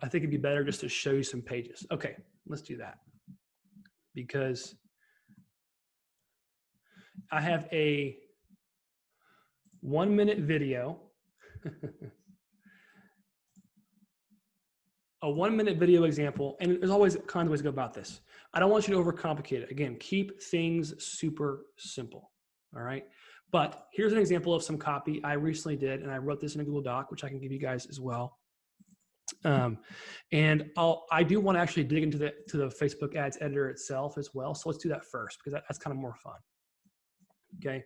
I think it'd be better just to show you some pages. Okay, let's do that. Because I have a 1-minute video, a 1-minute video example, and there's always kinds of ways to go about this. I don't want you to overcomplicate it. Again, keep things super simple, all right? But here's an example of some copy I recently did, and I wrote this in a Google Doc, which I can give you guys as well. And I do want to actually dig into the Facebook ads editor itself as well. So let's do that first, because that's kind of more fun. Okay,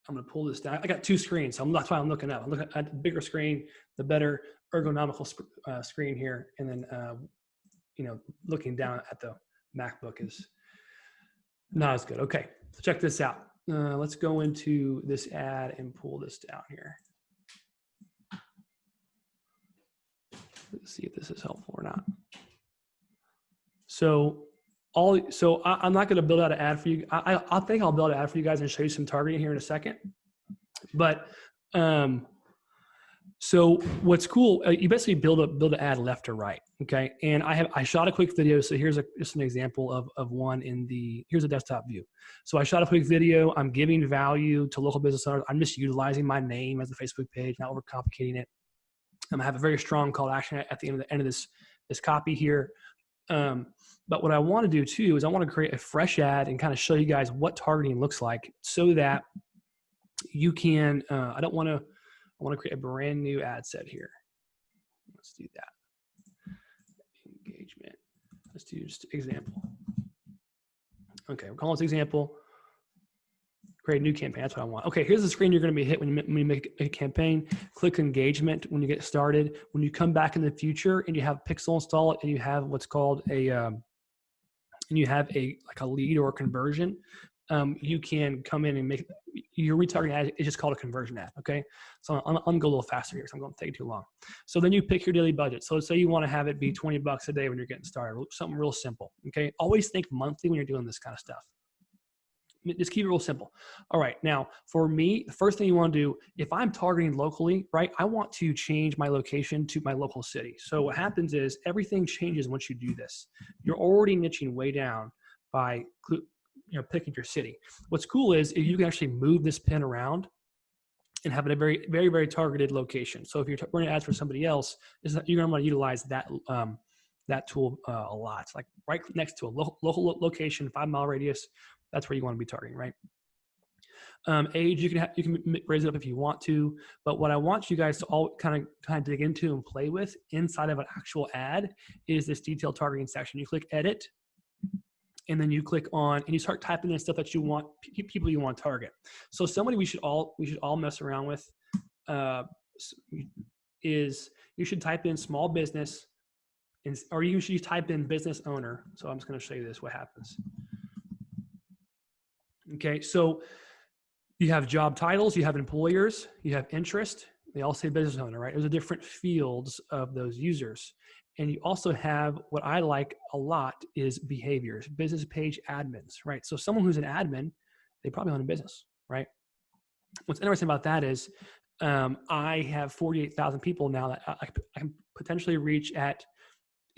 I'm going to pull this down. I got 2 screens, so that's why I'm looking up. I'm looking at the bigger screen, the better ergonomical screen here, and then looking down at the MacBook is not as good. Okay, so check this out. Let's go into this ad and pull this down here. Let's see if this is helpful or not. So I'm not going to build out an ad for you. I think I'll build an ad for you guys and show you some targeting here in a second. But so what's cool, you basically build an ad left or right, okay? And I shot a quick video. So here's just an example of one here's a desktop view. So I shot a quick video. I'm giving value to local business owners. I'm just utilizing my name as the Facebook page, not overcomplicating it. I have a very strong call to action at the end of this copy here. But what I want to do too is I want to create a fresh ad and kind of show you guys what targeting looks like, so that you can, I want to create a brand new ad set here. Let's do that. Engagement. Let's do just example. Okay, we're calling this example. Create a new campaign. That's what I want. Okay, here's the screen you're going to be hit when you make a campaign. Click engagement when you get started. When you come back in the future and you have Pixel installed and you have what's called a lead or a conversion, you can come in and make your retargeting ad is just called a conversion ad. Okay, so I'm going to go a little faster here, so I'm going to take too long. So then you pick your daily budget. So let's say you want to have it be $20 a day when you're getting started. Something real simple. Okay, always think monthly when you're doing this kind of stuff. Just keep it real simple. All right. Now, for me, the first thing you want to do, if I'm targeting locally, right, I want to change my location to my local city. So what happens is everything changes once you do this. You're already niching way down by picking your city. What's cool is if you can actually move this pin around and have it a very, very, very targeted location. So if you're running ads for somebody else, you're going to want to utilize that tool a lot. It's like right next to a local location, 5-mile radius. That's where you want to be targeting, right? Age, you can raise it up if you want to, but what I want you guys to all kind of dig into and play with inside of an actual ad is this detailed targeting section. You click edit, and then you click on, and you start typing in stuff that you want, people you want to target. So somebody we should all mess around with is you should type in small business, or you should type in business owner. So I'm just going to show you this, what happens. Okay, so you have job titles, you have employers, you have interest. They all say business owner, right? There's a different fields of those users. And you also have what I like a lot is behaviors, business page admins, right? So someone who's an admin, they probably own a business, right? What's interesting about that is I have 48,000 people now that I can potentially reach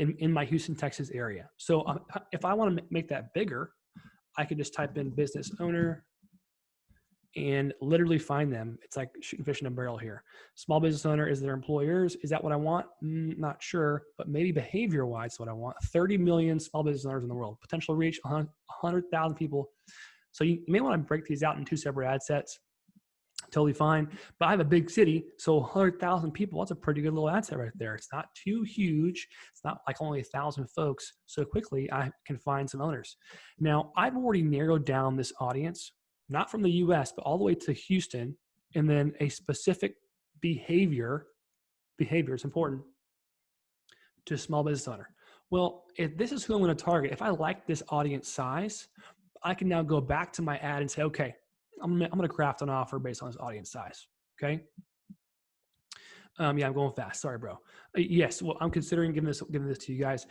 in my Houston, Texas area. So if I want to make that bigger, I could just type in business owner and literally find them. It's like shooting fish in a barrel here. Small business owner is their employers. Is that what I want? Not sure, but maybe behavior-wise, what I want. 30 million small business owners in the world. Potential reach 100,000 people. So you may want to break these out in 2 separate ad sets. totally fine. But I have a big city, so 100,000 people, that's a pretty good little ad set right there. It's not too huge. It's not like only 1,000 folks. So quickly I can find some owners. Now, I've already narrowed down this audience, not from the US, but all the way to Houston, and then a specific behavior is important, to a small business owner. Well, if this is who I'm going to target, if I like this audience size, I can now go back to my ad and say, okay, I'm going to craft an offer based on this audience size. Okay. Yeah, I'm going fast. Sorry, bro. Yes, well, I'm considering giving this to you guys.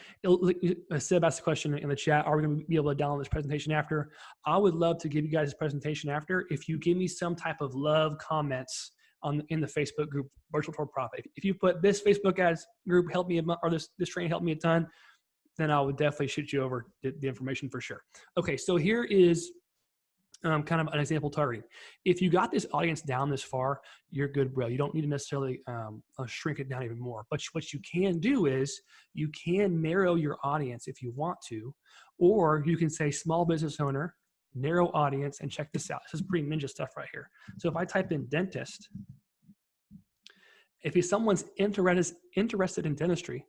Seb asked a question in the chat. Are we going to be able to download this presentation after? I would love to give you guys this presentation after if you give me some type of love comments in the Facebook group, Virtual Tour Profit. If you put this Facebook ads group helped me, or this training helped me a ton, then I would definitely shoot you over the information for sure. Okay, so here is kind of an example targeting. If you got this audience down this far, you're good, bro. You don't need to necessarily shrink it down even more. But what you can do is you can narrow your audience if you want to, or you can say small business owner, narrow audience, and check this out. This is pretty ninja stuff right here. So if I type in dentist, if someone's interested in dentistry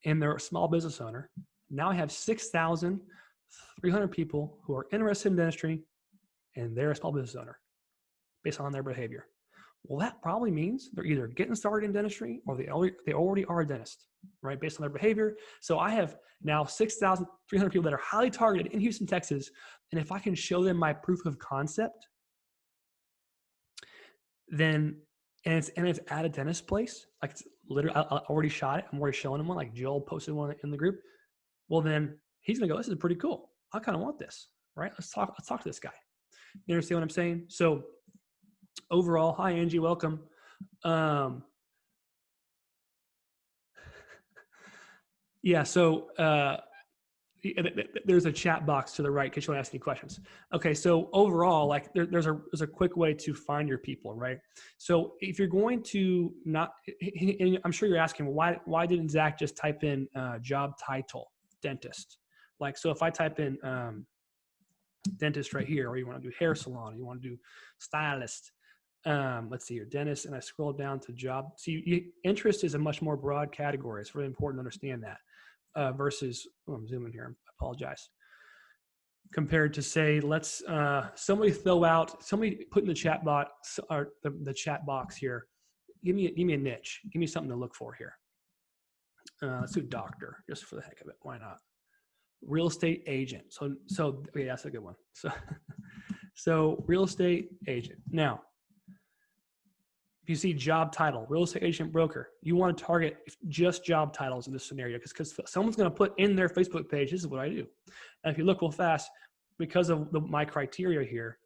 and they're a small business owner, now I have 6,300 people who are interested in dentistry and they're a small business owner based on their behavior. Well, that probably means they're either getting started in dentistry or they already are a dentist, right? Based on their behavior. So I have now 6,300 people that are highly targeted in Houston, Texas. And if I can show them my proof of concept, then, and it's at a dentist place, like it's literally, I already shot it. I'm already showing him one, like Joel posted one in the group. Well, then he's going to go, this is pretty cool. I kind of want this, right? Let's talk to this guy. You understand what I'm saying? So overall, hi, Angie, welcome. Yeah, so there's a chat box to the right in case you want to ask any questions. Okay, so overall, like there's a quick way to find your people, right? So if you're going to not, and I'm sure you're asking, why didn't Zach just type in job title, dentist? Like, so if I type in dentist right here, or you want to do hair salon, you want to do stylist, let's see here, dentist, and I scroll down to job. See, interest is a much more broad category. It's really important to understand that. Versus, I'm zooming here, I apologize. Compared to say, let's, somebody put in the chat box, or the chat box here, give me a niche, give me something to look for here. Let's do doctor, just for the heck of it, why not? Real estate agent, so okay, that's a good one. So real estate agent. Now, if you see job title, real estate agent broker, you want to target just job titles in this scenario because someone's going to put in their Facebook page, this is what I do. And if you look real fast, because of my criteria here,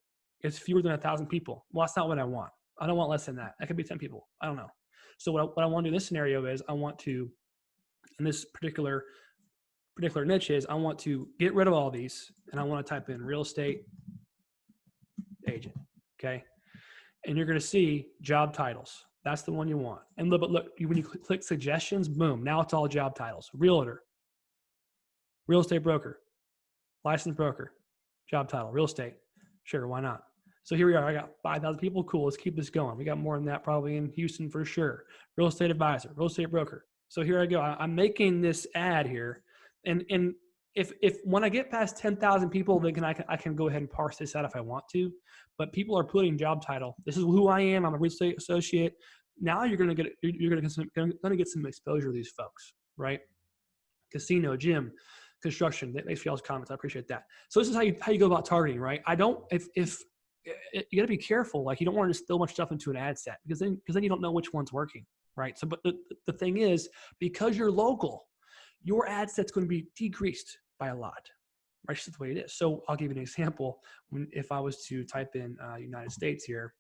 it's fewer than 1,000 people. Well, that's not what I want. I don't want less than that. That could be 10 people. I don't know. So what I want to do in this scenario is I want to, in this particular niche is I want to get rid of all these and I want to type in real estate agent. Okay. And you're going to see job titles. That's the one you want. And look, when you click suggestions, boom, now it's all job titles. Realtor, real estate broker, licensed broker, job title, real estate. Sure, why not? So here we are. I got 5,000 people. Cool, let's keep this going. We got more than that probably in Houston for sure. Real estate advisor, real estate broker. So here I go. I'm making this ad here. And if when I get past 10,000 people, then I can go ahead and parse this out if I want to. But people are putting job title. This is who I am. I'm a real estate associate. Now you're going to get some exposure to these folks, right? Casino, gym, construction. Thanks for y'all's comments. I appreciate that. So this is how you go about targeting, right? If you got to be careful. Like you don't want to just throw much stuff into an ad set because then you don't know which one's working, right? So, but the thing is, because you're local, your ad set's going to be decreased by a lot. Right, that's the way it is. So I'll give you an example. If I was to type in United States here,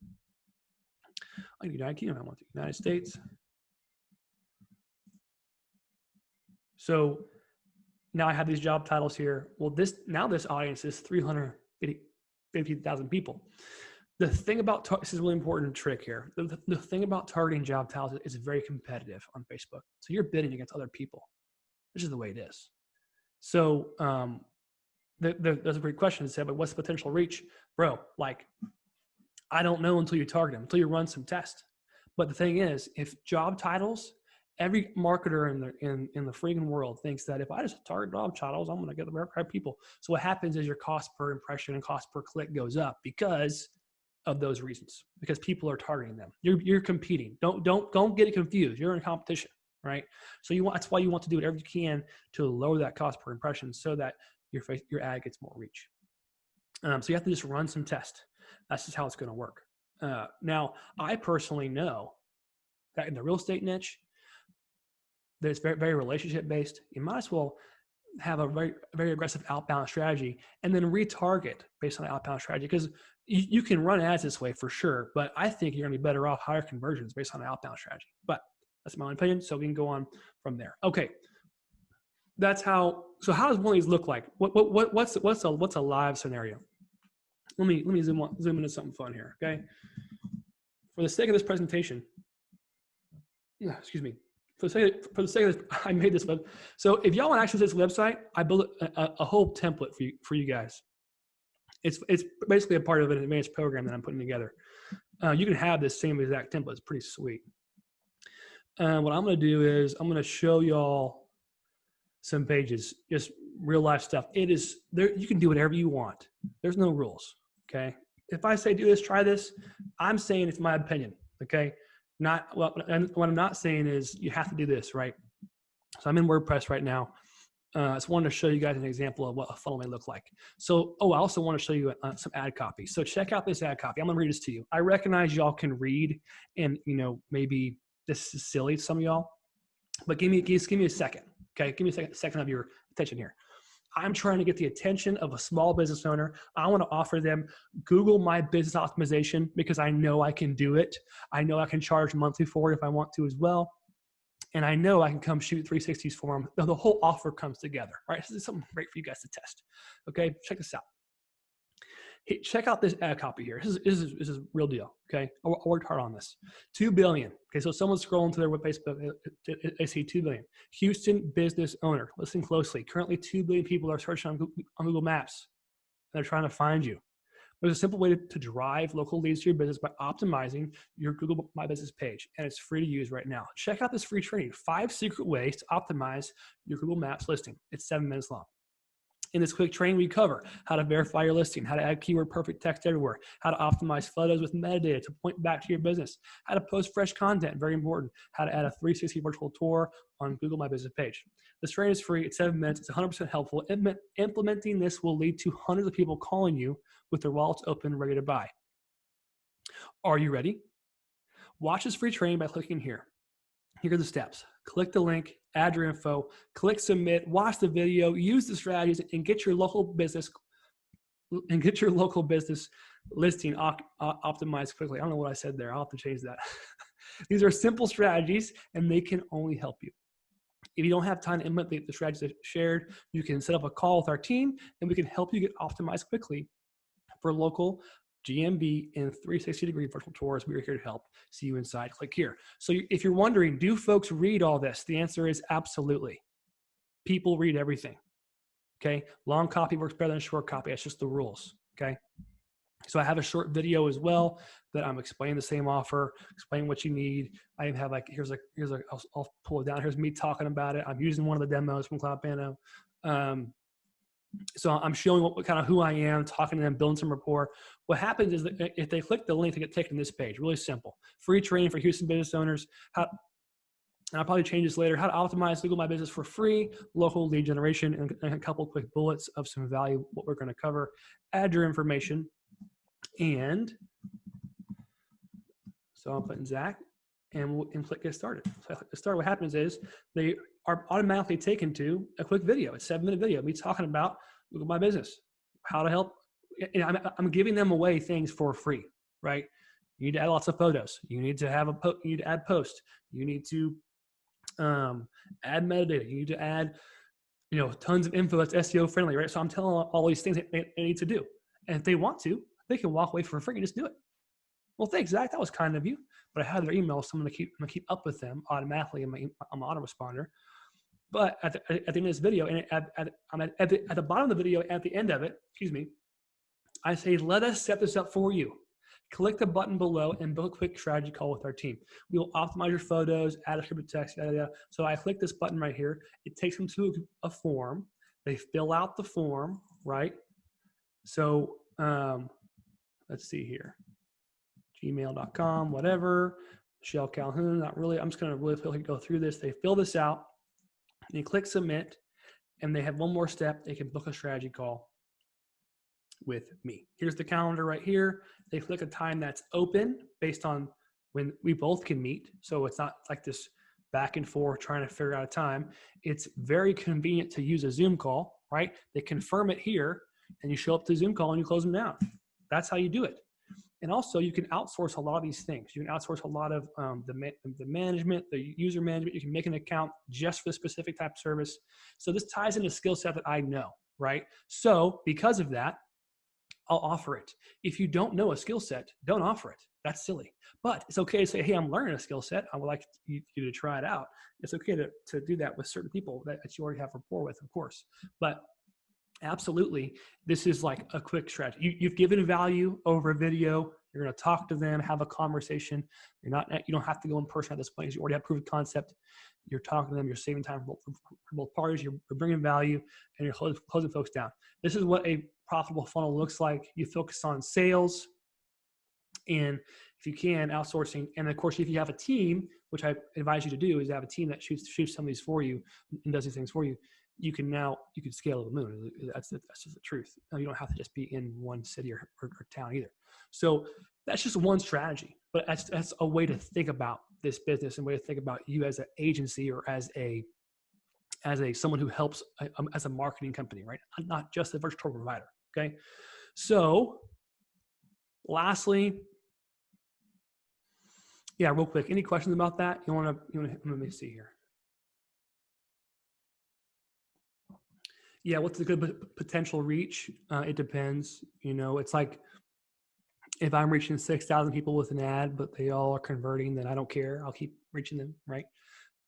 I United Kingdom, I want the United States. So now I have these job titles here. Well, this audience is 350,000 people. The thing about this is a really important trick here. The thing about targeting job titles is very competitive on Facebook. So you're bidding against other people. This is the way it is. So there's a great question that said, but what's the potential reach? Bro, like I don't know until you target them, until you run some tests. But the thing is, if job titles, every marketer in the freaking world thinks that if I just target job titles, I'm going to get the right people. So what happens is your cost per impression and cost per click goes up because of those reasons, because people are targeting them. You're competing. Don't get it confused. You're in competition, right? So that's why you want to do whatever you can to lower that cost per impression so that your ad gets more reach. So you have to just run some tests. That's just how it's going to work. Now, I personally know that in the real estate niche, that it's very, very relationship based. You might as well have a very, very aggressive outbound strategy and then retarget based on the outbound strategy, because you can run ads this way for sure, but I think you're going to be better off higher conversions based on the outbound strategy. But that's my own opinion, so we can go on from there. Okay, that's how. So how does one of these look like? What's a live scenario? Let me zoom into something fun here. Okay, for the sake of this presentation, excuse me. For the sake of this, I made this web. So if y'all want access to this website, I built a whole template for you guys. It's basically a part of an advanced program that I'm putting together. You can have this same exact template. It's pretty sweet. What I'm going to do is I'm going to show y'all some pages, just real life stuff. It is there. You can do whatever you want. There's no rules. Okay. If I say do this, try this, I'm saying it's my opinion. Okay. Not well, and what I'm not saying is you have to do this, right? So I'm in WordPress right now. I just wanted to show you guys an example of what a funnel may look like. So, I also want to show you some ad copy. So check out this ad copy. I'm gonna read this to you. I recognize y'all can read, and maybe this is silly to some of y'all, but give me a second. Okay, give me a second of your attention here. I'm trying to get the attention of a small business owner. I want to offer them Google My Business Optimization because I know I can do it. I know I can charge monthly for it if I want to as well. And I know I can come shoot 360s for them. The whole offer comes together, right? This is something great for you guys to test. Okay, check this out. Hey, check out this ad copy here. This is real deal. Okay, I worked hard on this. 2 billion. Okay, so someone's scrolling to their web Facebook. They see 2 billion. Houston business owner. Listen closely. Currently, 2 billion people are searching on Google Maps. They're trying to find you. There's a simple way to drive local leads to your business by optimizing your Google My Business page, and it's free to use right now. Check out this free training: 5 secret ways to optimize your Google Maps listing. It's 7 minutes long. In this quick training, we cover how to verify your listing, how to add keyword perfect text everywhere, how to optimize photos with metadata to point back to your business, how to post fresh content, very important, how to add a 360 virtual tour on Google My Business page. This training is free. It's 7 minutes. It's 100% helpful. Implementing this will lead to hundreds of people calling you with their wallets open, ready to buy. Are you ready? Watch this free training by clicking here. Here are the steps. Click the link, add your info, click submit, watch the video, use the strategies, and get your local business listing optimized quickly. I don't know what I said there. I'll have to change that. These are simple strategies, and they can only help you. If you don't have time to implement the strategies I shared, you can set up a call with our team, and we can help you get optimized quickly for local GMB and 360-degree virtual tours. We are here to help. See you inside. Click here. So if you're wondering, do folks read all this? The answer is absolutely. People read everything. Okay? Long copy works better than short copy. That's just the rules. Okay? So I have a short video as well that I'm explaining the same offer, explaining what you need. I even have I'll pull it down. Here's me talking about it. I'm using one of the demos from Cloudpano. So I'm showing what kind of who I am, talking to them, building some rapport. What happens is that if they click the link, they get taken to this page. Really simple. Free training for Houston business owners. And I'll probably change this later. How to optimize Google My Business for free, local lead generation, and a couple quick bullets of some value, what we're going to cover. Add your information. And so I'm putting Zach, and we'll click get started. So I click get started. What happens is they are automatically taken to a quick video. It's a 7-minute video. Me talking about Google My Business, how to help. I'm giving them away things for free, right? You need to add lots of photos. You need to have you need to add posts. You need to add metadata. You need to add, tons of info that's SEO friendly, right? So I'm telling them all these things they need to do. And if they want to, they can walk away for free and just do it. Well, thanks, Zach. That was kind of you. But I had their email, so I'm going to keep up with them automatically in my autoresponder. But at the end of this video, and at the bottom of the video, at the end of it, I say, let us set this up for you. Click the button below and book a quick strategy call with our team. We will optimize your photos, add a scripted text, yada, yada. So I click this button right here. It takes them to a form. They fill out the form, right? So let's see here. Gmail.com, whatever. Michelle Calhoun, not really. I'm just going to really quickly go through this. They fill this out. They click submit, and they have one more step. They can book a strategy call with me. Here's the calendar right here. They click a time that's open based on when we both can meet. So it's not like this back and forth trying to figure out a time. It's very convenient to use a Zoom call, right? They confirm it here, and you show up to the Zoom call and you close them down. That's how you do it. And also, you can outsource a lot of these things. You can outsource a lot of the management, the user management. You can make an account just for the specific type of service. So this ties into a skill set that I know, right? So because of that, I'll offer it. If you don't know a skill set, don't offer it. That's silly. But it's okay to say, hey, I'm learning a skill set. I would like you to try it out. It's okay to do that with certain people that you already have rapport with, of course. But absolutely, this is like a quick strategy. You've given value over a video. You're going to talk to them, have a conversation. You don't have to go in person at this point because you already have proof of concept. You're talking to them. You're saving time for both parties. You're bringing value, and you're closing folks down. This is what a profitable funnel looks like. You focus on sales, and if you can, outsourcing. And of course, if you have a team, which I advise you to do, is have a team that shoots some of these for you and does these things for you. You can scale to the moon. That's just the truth. You don't have to just be in one city or town either. So that's just one strategy, but that's a way to think about this business and way to think about you as an agency or as someone who helps as a marketing company, right? Not just a virtual provider. Okay. So lastly, yeah, real quick, any questions about that? Let me see here. Yeah, what's the good potential reach? It depends. It's like if I'm reaching 6,000 people with an ad, but they all are converting, then I don't care. I'll keep reaching them, right?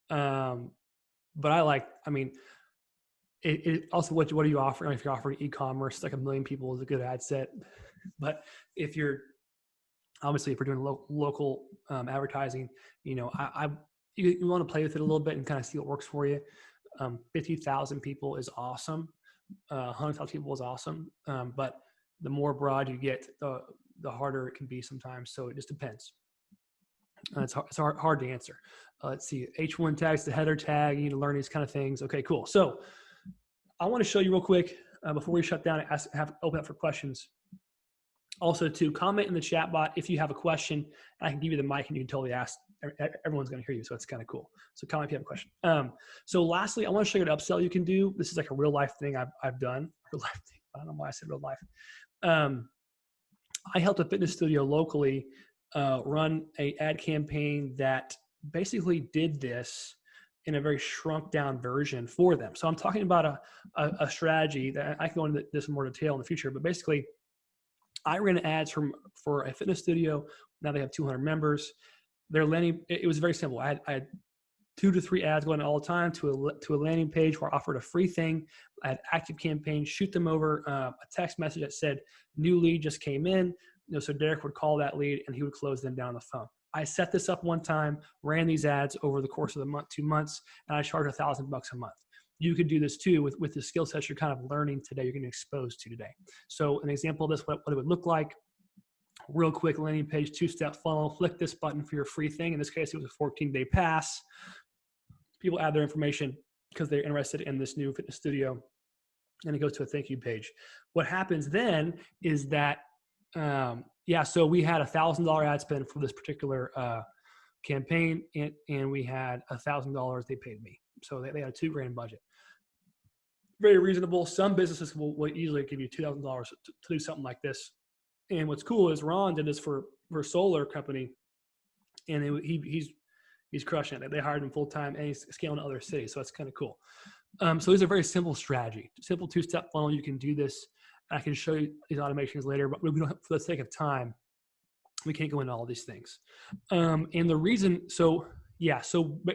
But it also, what are you offering? If you're offering e-commerce, like 1 million people is a good ad set. But if we're doing local advertising, you want to play with it a little bit and kind of see what works for you. 50,000 people is awesome. 100,000 people is awesome. But the more broad you get, the harder it can be sometimes. So it just depends. It's hard to answer. Let's see. H1 tags, the header tag. You need to learn these kind of things. Okay, cool. So I want to show you real quick before we shut down and open up for questions. Also, to comment in the chat bot if you have a question. I can give you the mic and you can totally ask. Everyone's going to hear you, so it's kind of cool. So comment if you have a question. So lastly, I want to show you an upsell you can do. This is like a real life thing I've done. Real life thing. I don't know why I said real life. I helped a fitness studio locally run an ad campaign that basically did this in a very shrunk down version for them. So I'm talking about a strategy that I can go into this in more detail in the future, but basically I ran ads for a fitness studio. Now they have 200 members. Their landing, it was very simple. I had 2 to 3 ads going all the time to a landing page where I offered a free thing. I had active campaigns, shoot them over a text message that said, new lead just came in. So Derek would call that lead and he would close them down on the phone. I set this up one time, ran these ads over the course of the month, 2 months, and I charged $1,000 a month. You could do this too with the skill sets you're kind of learning today, you're getting exposed to today. So an example of this, what it would look like, real quick landing page, 2-step funnel, click this button for your free thing. In this case, it was a 14-day pass. People add their information because they're interested in this new fitness studio, and it goes to a thank you page. What happens then is that, so we had $1,000 ad spend for this particular campaign, and we had $1,000 they paid me. So they had a $2,000 budget. Very reasonable. Some businesses will easily give you $2,000 to do something like this. And what's cool is Ron did this for a solar company, and he's crushing it. They hired him full time, and he's scaling to other cities. So that's kind of cool. So these are very simple strategy, simple 2-step funnel. You can do this. I can show you these automations later, but we don't, for the sake of time, we can't go into all these things. And the reason,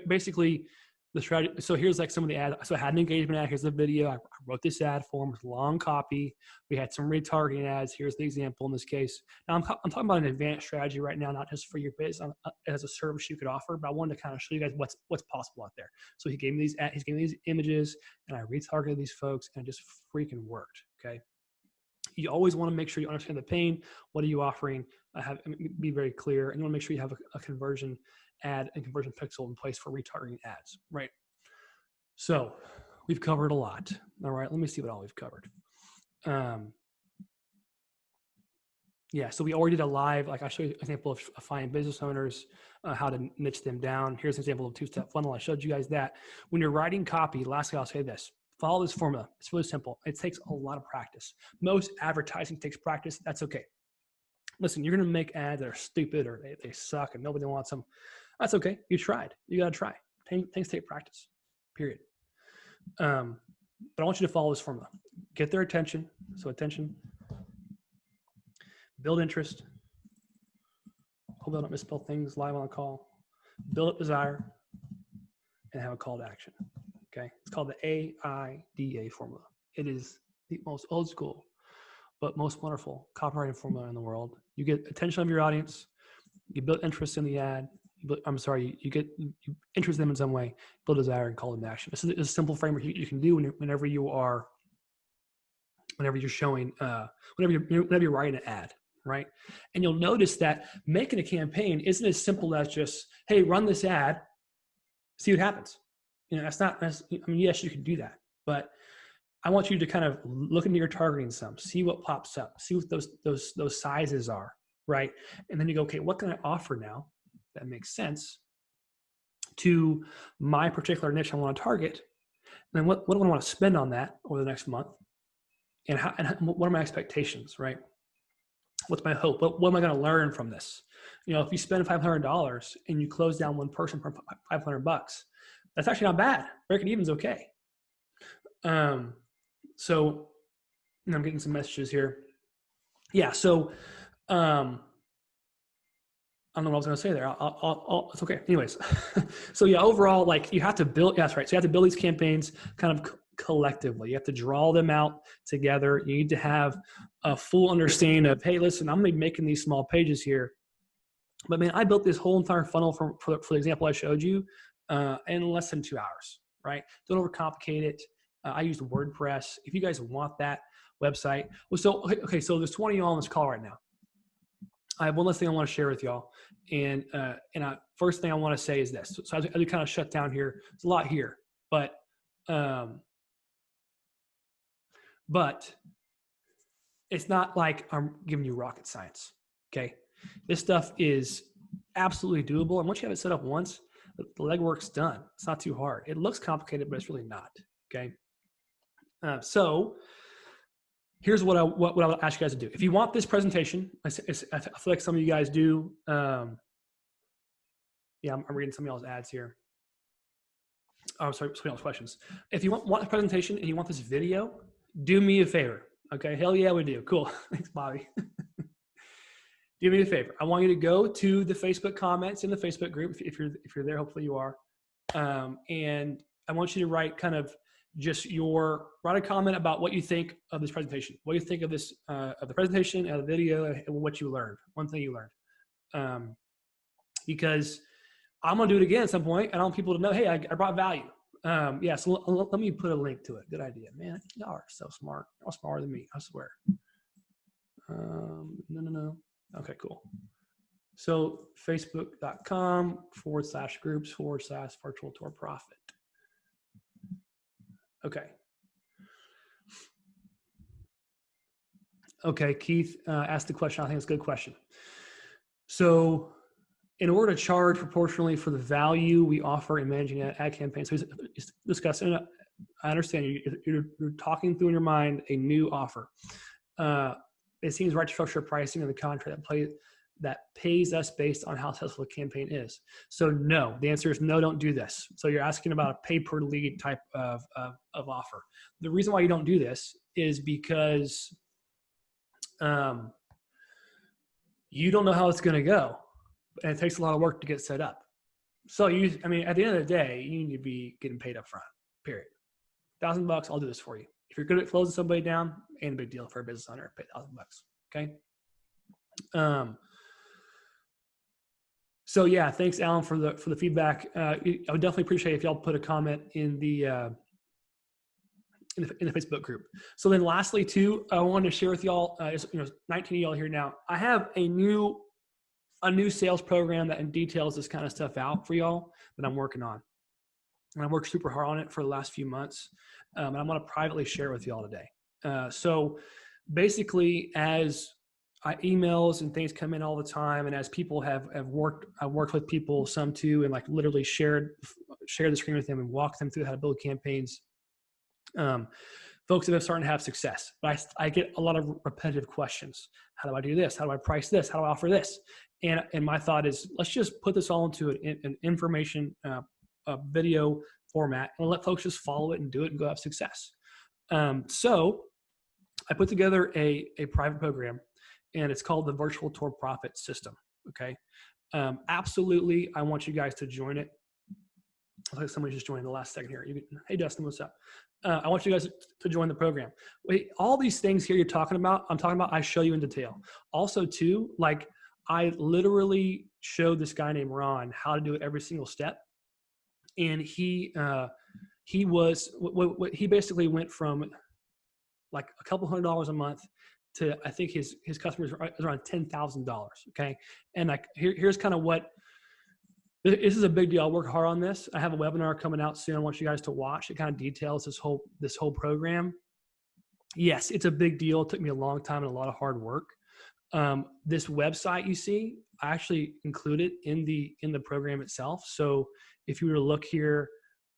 basically, the strategy. So here's like some of the ads. So I had an engagement ad. Here's the video. I wrote this ad form with long copy. We had some retargeting ads. Here's the example in this case. Now I'm talking about an advanced strategy right now, not just for your business as a service you could offer, but I wanted to kind of show you guys what's possible out there. So he gave me these he's gave me these images, and I retargeted these folks, and it just freaking worked. Okay. You always want to make sure you understand the pain. What are you offering? Be very clear, and you want to make sure you have a conversion ad and conversion pixel in place for retargeting ads, right? So we've covered a lot. All right, let me see what all we've covered. Yeah, so we already did a live, like I showed you an example of finding business owners, how to niche them down. Here's an example of a two-step funnel. I showed you guys that. When you're writing copy, lastly, I'll say this. Follow this formula. It's really simple. It takes a lot of practice. Most advertising takes practice. That's okay. Listen, you're going to make ads that are stupid or they suck and nobody wants them. That's okay. You tried. You got to try. Things take practice, period. But I want you to follow this formula. Get their attention. So attention. Build interest. Hope I don't misspell things live on the call. Build up desire. And have a call to action. Okay. It's called the AIDA formula. It is the most old school, but most wonderful copywriting formula in the world. You get attention of your audience. You build interest in the ad. You interest them in some way, build desire, and call them to action. This is a simple framework you can do whenever you're showing, whenever you're writing an ad, right? And you'll notice that making a campaign isn't as simple as just, hey, run this ad, see what happens. That's not. I mean, yes, you can do that, but I want you to kind of look into your targeting some, see what pops up, see what those sizes are, right? And then you go, okay, what can I offer now that makes sense to my particular niche I want to target? And then what do I want to spend on that over the next month? And what are my expectations, right? What's my hope? What am I going to learn from this? If you spend $500 and you close down one person for $500, that's actually not bad. Breaking even is okay. So I'm getting some messages here. Yeah. So I don't know what I was going to say there. It's okay. Anyways. So yeah, overall, like you have to build, that's right. So you have to build these campaigns kind of collectively. You have to draw them out together. You need to have a full understanding of, hey, listen, I'm going to be making these small pages here. But man, I built this whole entire funnel for the example I showed you in less than 2 hours, right? Don't overcomplicate it. I used WordPress. If you guys want that website. Well, so there's 20 of y'all on this call right now. I have one last thing I want to share with y'all. And first thing I want to say is this. So as we kind of shut down here, there's a lot here, but it's not like I'm giving you rocket science. Okay. This stuff is absolutely doable. And once you have it set up once, the legwork's done. It's not too hard. It looks complicated, but it's really not. Okay. So here's what I'll ask you guys to do. If you want this presentation, I feel like some of you guys do. I'm reading some of y'all's ads here. Oh, sorry, some of y'all's questions. If you want the presentation and you want this video, do me a favor. Okay. Hell yeah, we do. Cool. Thanks, Bobby. Do me a favor. I want you to go to the Facebook comments in the Facebook group if you're there. Hopefully you are. And I want you to write kind of just write a comment about what you think of this presentation. What do you think of this of the presentation, of the video, and what you learned. One thing you learned. Because I'm gonna do it again at some point, and I want people to know, hey, I brought value. So let me put a link to it. Good idea, man. Y'all are so smart. Y'all smarter than me, I swear. No. Okay, cool. So facebook.com/groups/virtual tour profit. Okay, Keith asked the question. I think it's a good question. So in order to charge proportionally for the value we offer in managing ad campaigns, so he's discussing, I understand you're talking through in your mind a new offer. It seems right to structure pricing in the contract that pays us based on how successful the campaign is. So no, the answer is no, don't do this. So you're asking about a pay per lead type of offer. The reason why you don't do this is because you don't know how it's going to go, and it takes a lot of work to get set up. So I mean, at the end of the day, you need to be getting paid up front, period. $1,000, I'll do this for you. If you're good at closing somebody down, ain't a big deal for a business owner. Pay $1,000. Okay. So yeah, thanks, Alan, for the feedback. I would definitely appreciate if y'all put a comment in the Facebook group. So then, lastly, too, I wanted to share with y'all. 19 of y'all here now. I have a new sales program that details this kind of stuff out for y'all that I'm working on. And I worked super hard on it for the last few months. And I'm going to privately share it with y'all today. So basically, as emails and things come in all the time, and as people I've worked with people, some too, and like literally shared the screen with them and walked them through how to build campaigns. Folks that are starting to have success, but I get a lot of repetitive questions. How do I do this? How do I price this? How do I offer this? And my thought is, let's just put this all into an information video format and let folks just follow it and do it and go have success. So I put together a private program, and it's called the Virtual Tour Profit System. Okay. Absolutely. I want you guys to join it. Looks like somebody just joined the last second here. Hey, Dustin, what's up? I want you guys to join the program. Wait, all these things here I'm talking about, I show you in detail. Also, too, like I literally showed this guy named Ron how to do it every single step. And he basically went from like a couple $100 a month to, I think his customers are around $10,000. Okay. And like, here's kind of what, this is a big deal. I'll work hard on this. I have a webinar coming out soon. I want you guys to watch. It kind of details this whole program. Yes, it's a big deal. It took me a long time and a lot of hard work. This website you see, I actually included in the program itself. So if you were to look here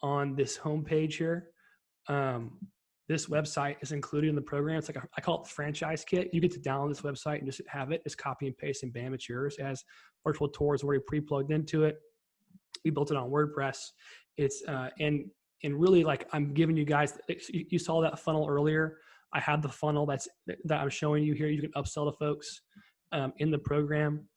on this homepage here, this website is included in the program. It's like I call it the franchise kit. You get to download this website and just have it. Just copy and paste, and bam, it's yours. It has virtual tours already pre-plugged into it. We built it on WordPress. It's and really, like, I'm giving you guys. You saw that funnel earlier. I have the funnel that I'm showing you here. You can upsell to folks in the program.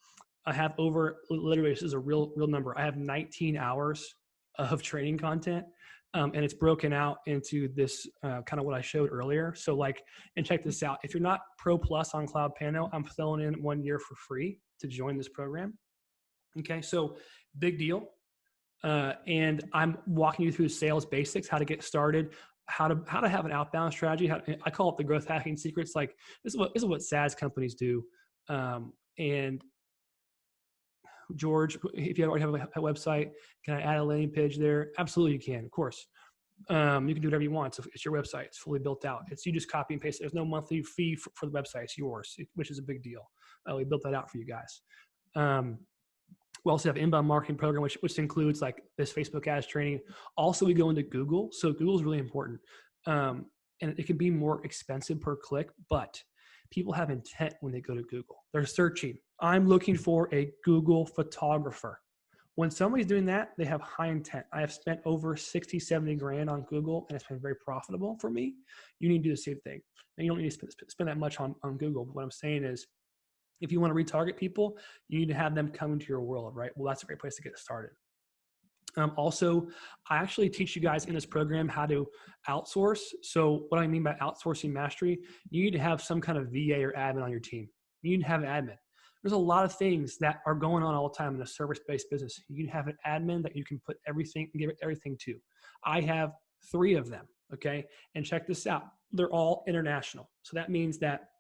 I have literally, this is a real number. I have 19 hours of training content. And it's broken out into this kind of what I showed earlier. So like, and check this out. If you're not Pro Plus on Cloud Pano, I'm throwing in 1 year for free to join this program. Okay, so big deal. And I'm walking you through sales basics, how to get started, how to have an outbound strategy. I call it the growth hacking secrets. Like this is what SaaS companies do. And George, if you already have a website, can I add a landing page there? Absolutely, you can. Of course, you can do whatever you want. So it's your website; it's fully built out. You just copy and paste it. There's no monthly fee for the website; it's yours, which is a big deal. We built that out for you guys. We also have an inbound marketing program, which includes like this Facebook ads training. Also, we go into Google. So Google is really important, and it can be more expensive per click, but people have intent when they go to Google. They're searching. I'm looking for a Google photographer. When somebody's doing that, they have high intent. I have spent over 60, 70 grand on Google, and it's been very profitable for me. You need to do the same thing. And you don't need to spend that much on Google. But what I'm saying is, if you want to retarget people, you need to have them come into your world, right? Well, that's a great place to get started. Also, I actually teach you guys in this program how to outsource. So what I mean by outsourcing mastery, you need to have some kind of VA or admin on your team. You need to have an admin. There's a lot of things that are going on all the time in a service-based business. You need to have an admin that you can put everything, give everything to. I have 3 of them, okay? And check this out. They're all international. So that means that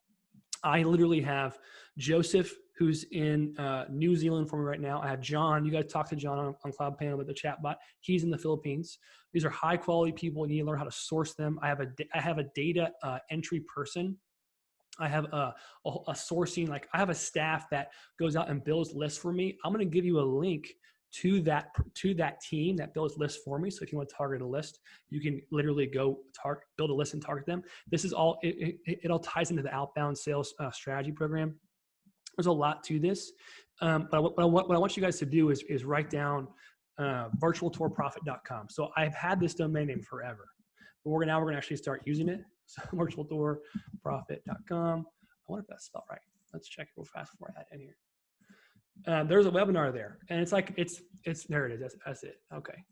I literally have Joseph, who's in New Zealand for me right now. I have John. You guys talk to John on Cloud Panel with the chat bot. He's in the Philippines. These are high quality people. You need to learn how to source them. I have a data entry person. I have a sourcing, like I have a staff that goes out and builds lists for me. I'm going to give you a link to that team that builds lists for me. So if you want to target a list, you can literally go build a list and target them. This is all, it all ties into the outbound sales strategy program. There's a lot to this. But what I want you guys to do is write down virtualtourprofit.com. So I've had this domain name forever, but we're going to actually start using it. So virtualtourprofit.com. I wonder if that's spelled right. Let's check it real fast before I add in here. There's a webinar there, and it's like, it's there it is. That's it. Okay.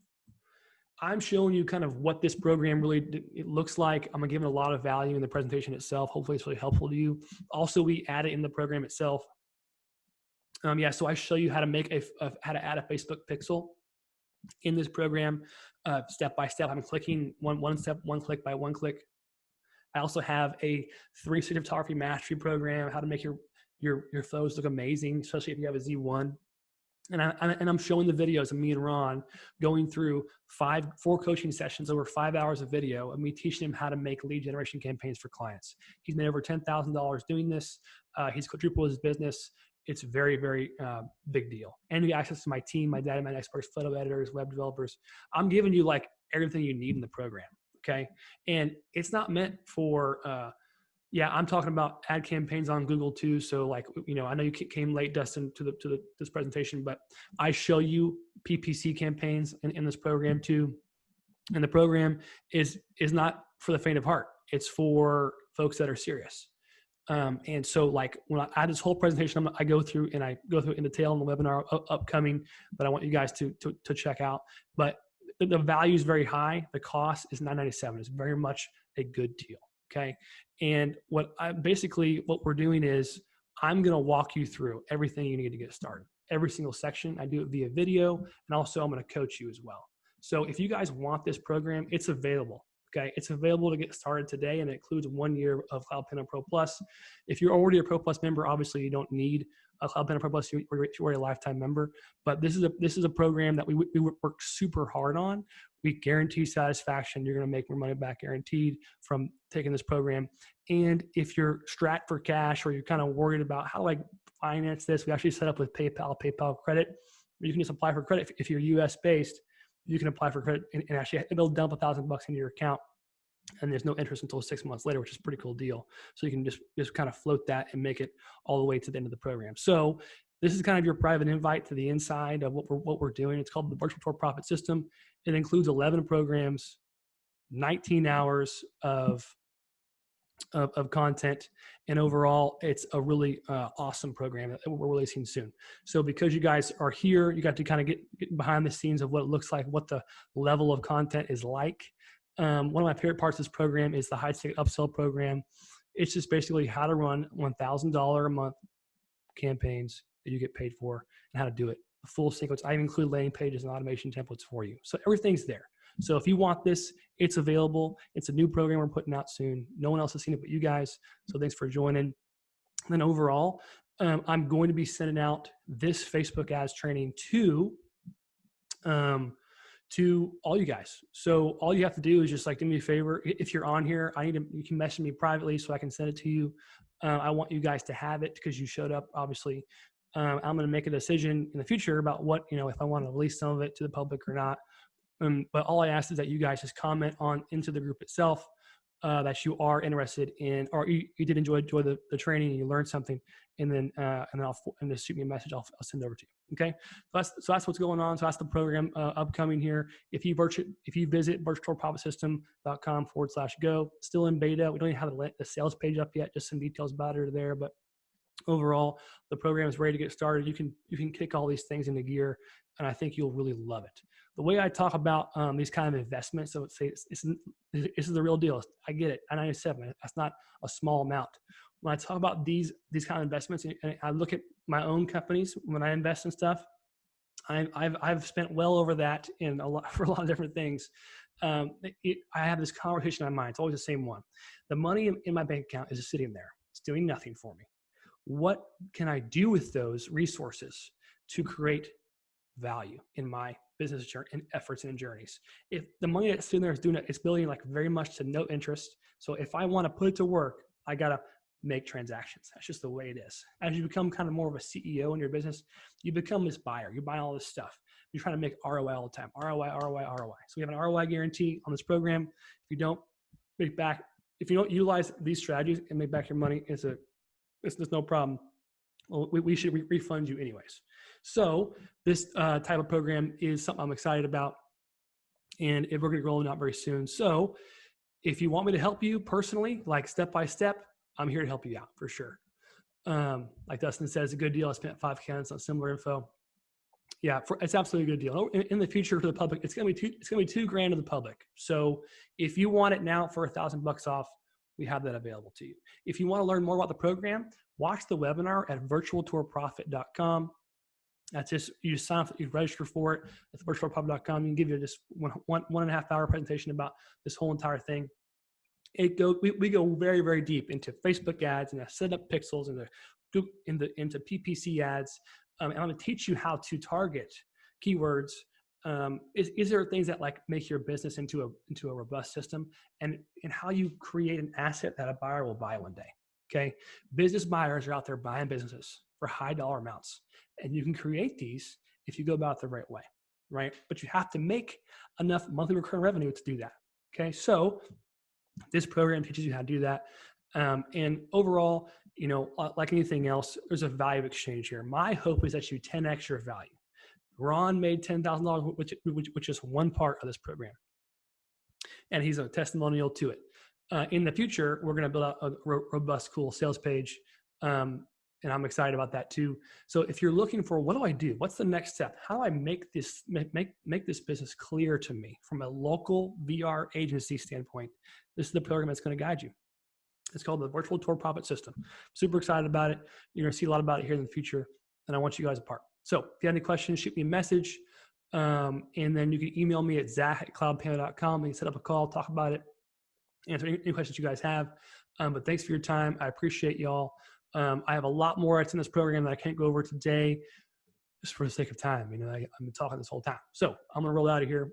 I'm showing you kind of what this program really it looks like. I'm gonna give it a lot of value in the presentation itself. Hopefully it's really helpful to you. Also, we add it in the program itself. Yeah, so I show you how to make how to add a Facebook pixel in this program, step by step. I'm clicking one step, one click by one click. I also have a 360 photography mastery program, how to make your photos look amazing, especially if you have a Z1. And I'm showing the videos of me and Ron going through 4 coaching sessions over 5 hours of video, and me teaching him how to make lead generation campaigns for clients. He's made over $10,000 doing this. He's quadrupled his business. It's very, very big deal. And you get access to my team, my data man experts, photo editors, web developers. I'm giving you like everything you need in the program. Okay. And it's not meant for, yeah, I'm talking about ad campaigns on Google too. So like, I know you came late, Dustin, to this presentation, but I show you PPC campaigns in this program too. And the program is not for the faint of heart. It's for folks that are serious. And so like when I add this whole presentation, I go through in detail in the webinar upcoming that I want you guys to check out. But the value is very high. The cost is $997. It's very much a good deal. Okay. And what we're doing is I'm going to walk you through everything you need to get started. Every single section. I do it via video, and also I'm going to coach you as well. So if you guys want this program, it's available. Okay. It's available to get started today, and it includes 1 year of Cloud Pinner Pro Plus. If you're already a Pro Plus member, obviously you don't need a Cloud Pinner Pro Plus. You're already a lifetime member. But this is a program that we work super hard on. We guarantee satisfaction. You're going to make more money back guaranteed from taking this program. And if you're strapped for cash, or you're kind of worried about how do I finance this, we actually set up with PayPal credit. You can just apply for credit. If you're US based, you can apply for credit, and actually it'll dump $1,000 into your account, and there's no interest until 6 months later, which is a pretty cool deal. So you can just kind of float that and make it all the way to the end of the program. So this is kind of your private invite to the inside of what we're doing. It's called the Virtual Tour Profit System. It includes 11 programs, 19 hours of content, and overall it's a really awesome program that we're releasing soon. So because you guys are here, you got to kind of get behind the scenes of what it looks like, what the level of content is like. One of my favorite parts of this program is the high ticket upsell program. It's just basically how to run $1,000 a month campaigns that you get paid for, and how to do it. The full sequence. I even include landing pages and automation templates for you. So everything's there. So if you want this, it's available. It's a new program we're putting out soon. No one else has seen it but you guys. So thanks for joining. And then overall, I'm going to be sending out this Facebook ads training to all you guys. So all you have to do is just like do me a favor. If you're on here, you can message me privately so I can send it to you. I want you guys to have it because you showed up, obviously. I'm going to make a decision in the future about what, if I want to release some of it to the public or not. But all I ask is that you guys just comment into the group itself that you are interested in, or you did enjoy the training and you learned something, and then just shoot me a message. I'll send it over to you. Okay, so that's what's going on. So that's the program upcoming here. If you visit virtualtourprofitsystem.com/go, still in beta. We don't even have the sales page up yet. Just some details about it there, but overall, the program is ready to get started. You can kick all these things into gear, and I think you'll really love it. The way I talk about these kind of investments, so this is the real deal. I get it. $997. That's not a small amount. When I talk about these kind of investments, and I look at my own companies when I invest in stuff, I've spent well over that for a lot of different things. I have this conversation in my mind. It's always the same one. The money in my bank account is just sitting there. It's doing nothing for me. What can I do with those resources to create value in my business and efforts and journeys? If the money that's sitting there is doing it, it's building like very much to no interest. So if I want to put it to work, I got to make transactions. That's just the way it is. As you become kind of more of a CEO in your business, you become this buyer. You buy all this stuff. You're trying to make ROI all the time. ROI. So we have an ROI guarantee on this program. If you don't utilize these strategies and make back your money, there's no problem. Well, we should refund you anyways. So this type of program is something I'm excited about, and we're going to roll it out very soon. So if you want me to help you personally, like step by step, I'm here to help you out for sure. Like Dustin says, a good deal. I spent $5K on similar info. Yeah, it's absolutely a good deal. In the future for the public, it's gonna be $2,000 to the public. So if you want it now for $1,000 off, we have that available to you. If you want to learn more about the program, watch the webinar at virtualtourprofit.com. That's just, you sign up, you register for it at virtualtourprofit.com. You can give you just one and a half hour presentation about this whole entire thing. We go very, very deep into Facebook ads and set up pixels and into PPC ads. And I'm going to teach you how to target keywords. Is there things that like make your business into a robust system, and how you create an asset that a buyer will buy one day. Okay. Business buyers are out there buying businesses for high dollar amounts, and you can create these if you go about it the right way. Right. But you have to make enough monthly recurring revenue to do that. Okay. So this program teaches you how to do that. And overall, like anything else, there's a value exchange here. My hope is that you 10x your value. Ron made $10,000, which is one part of this program. And he's a testimonial to it. In the future, we're going to build out a robust, cool sales page. And I'm excited about that too. So if you're looking for, what do I do? What's the next step? How do I make this business clear to me from a local VR agency standpoint? This is the program that's going to guide you. It's called the Virtual Tour Profit System. Super excited about it. You're going to see a lot about it here in the future, and I want you guys a part. So if you have any questions, shoot me a message, and then you can email me at zach@cloudpanda.com. We can set up a call, talk about it, answer any questions you guys have. But thanks for your time. I appreciate y'all. I have a lot more that's in this program that I can't go over today, just for the sake of time. I've been talking this whole time. So I'm going to roll out of here.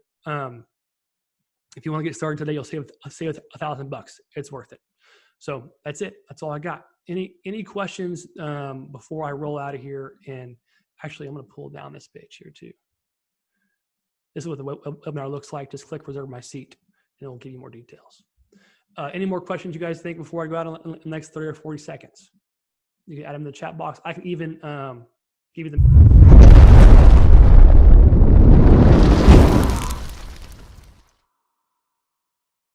If you want to get started today, you'll save $1,000. It's worth it. So that's it. That's all I got. Any questions before I roll out of here? And actually, I'm going to pull down this page here too. This is what the webinar looks like. Just click reserve my seat, and it'll give you more details. Any more questions you guys think before I go out in the next 30 or 40 seconds? You can add them in the chat box. I can even give you the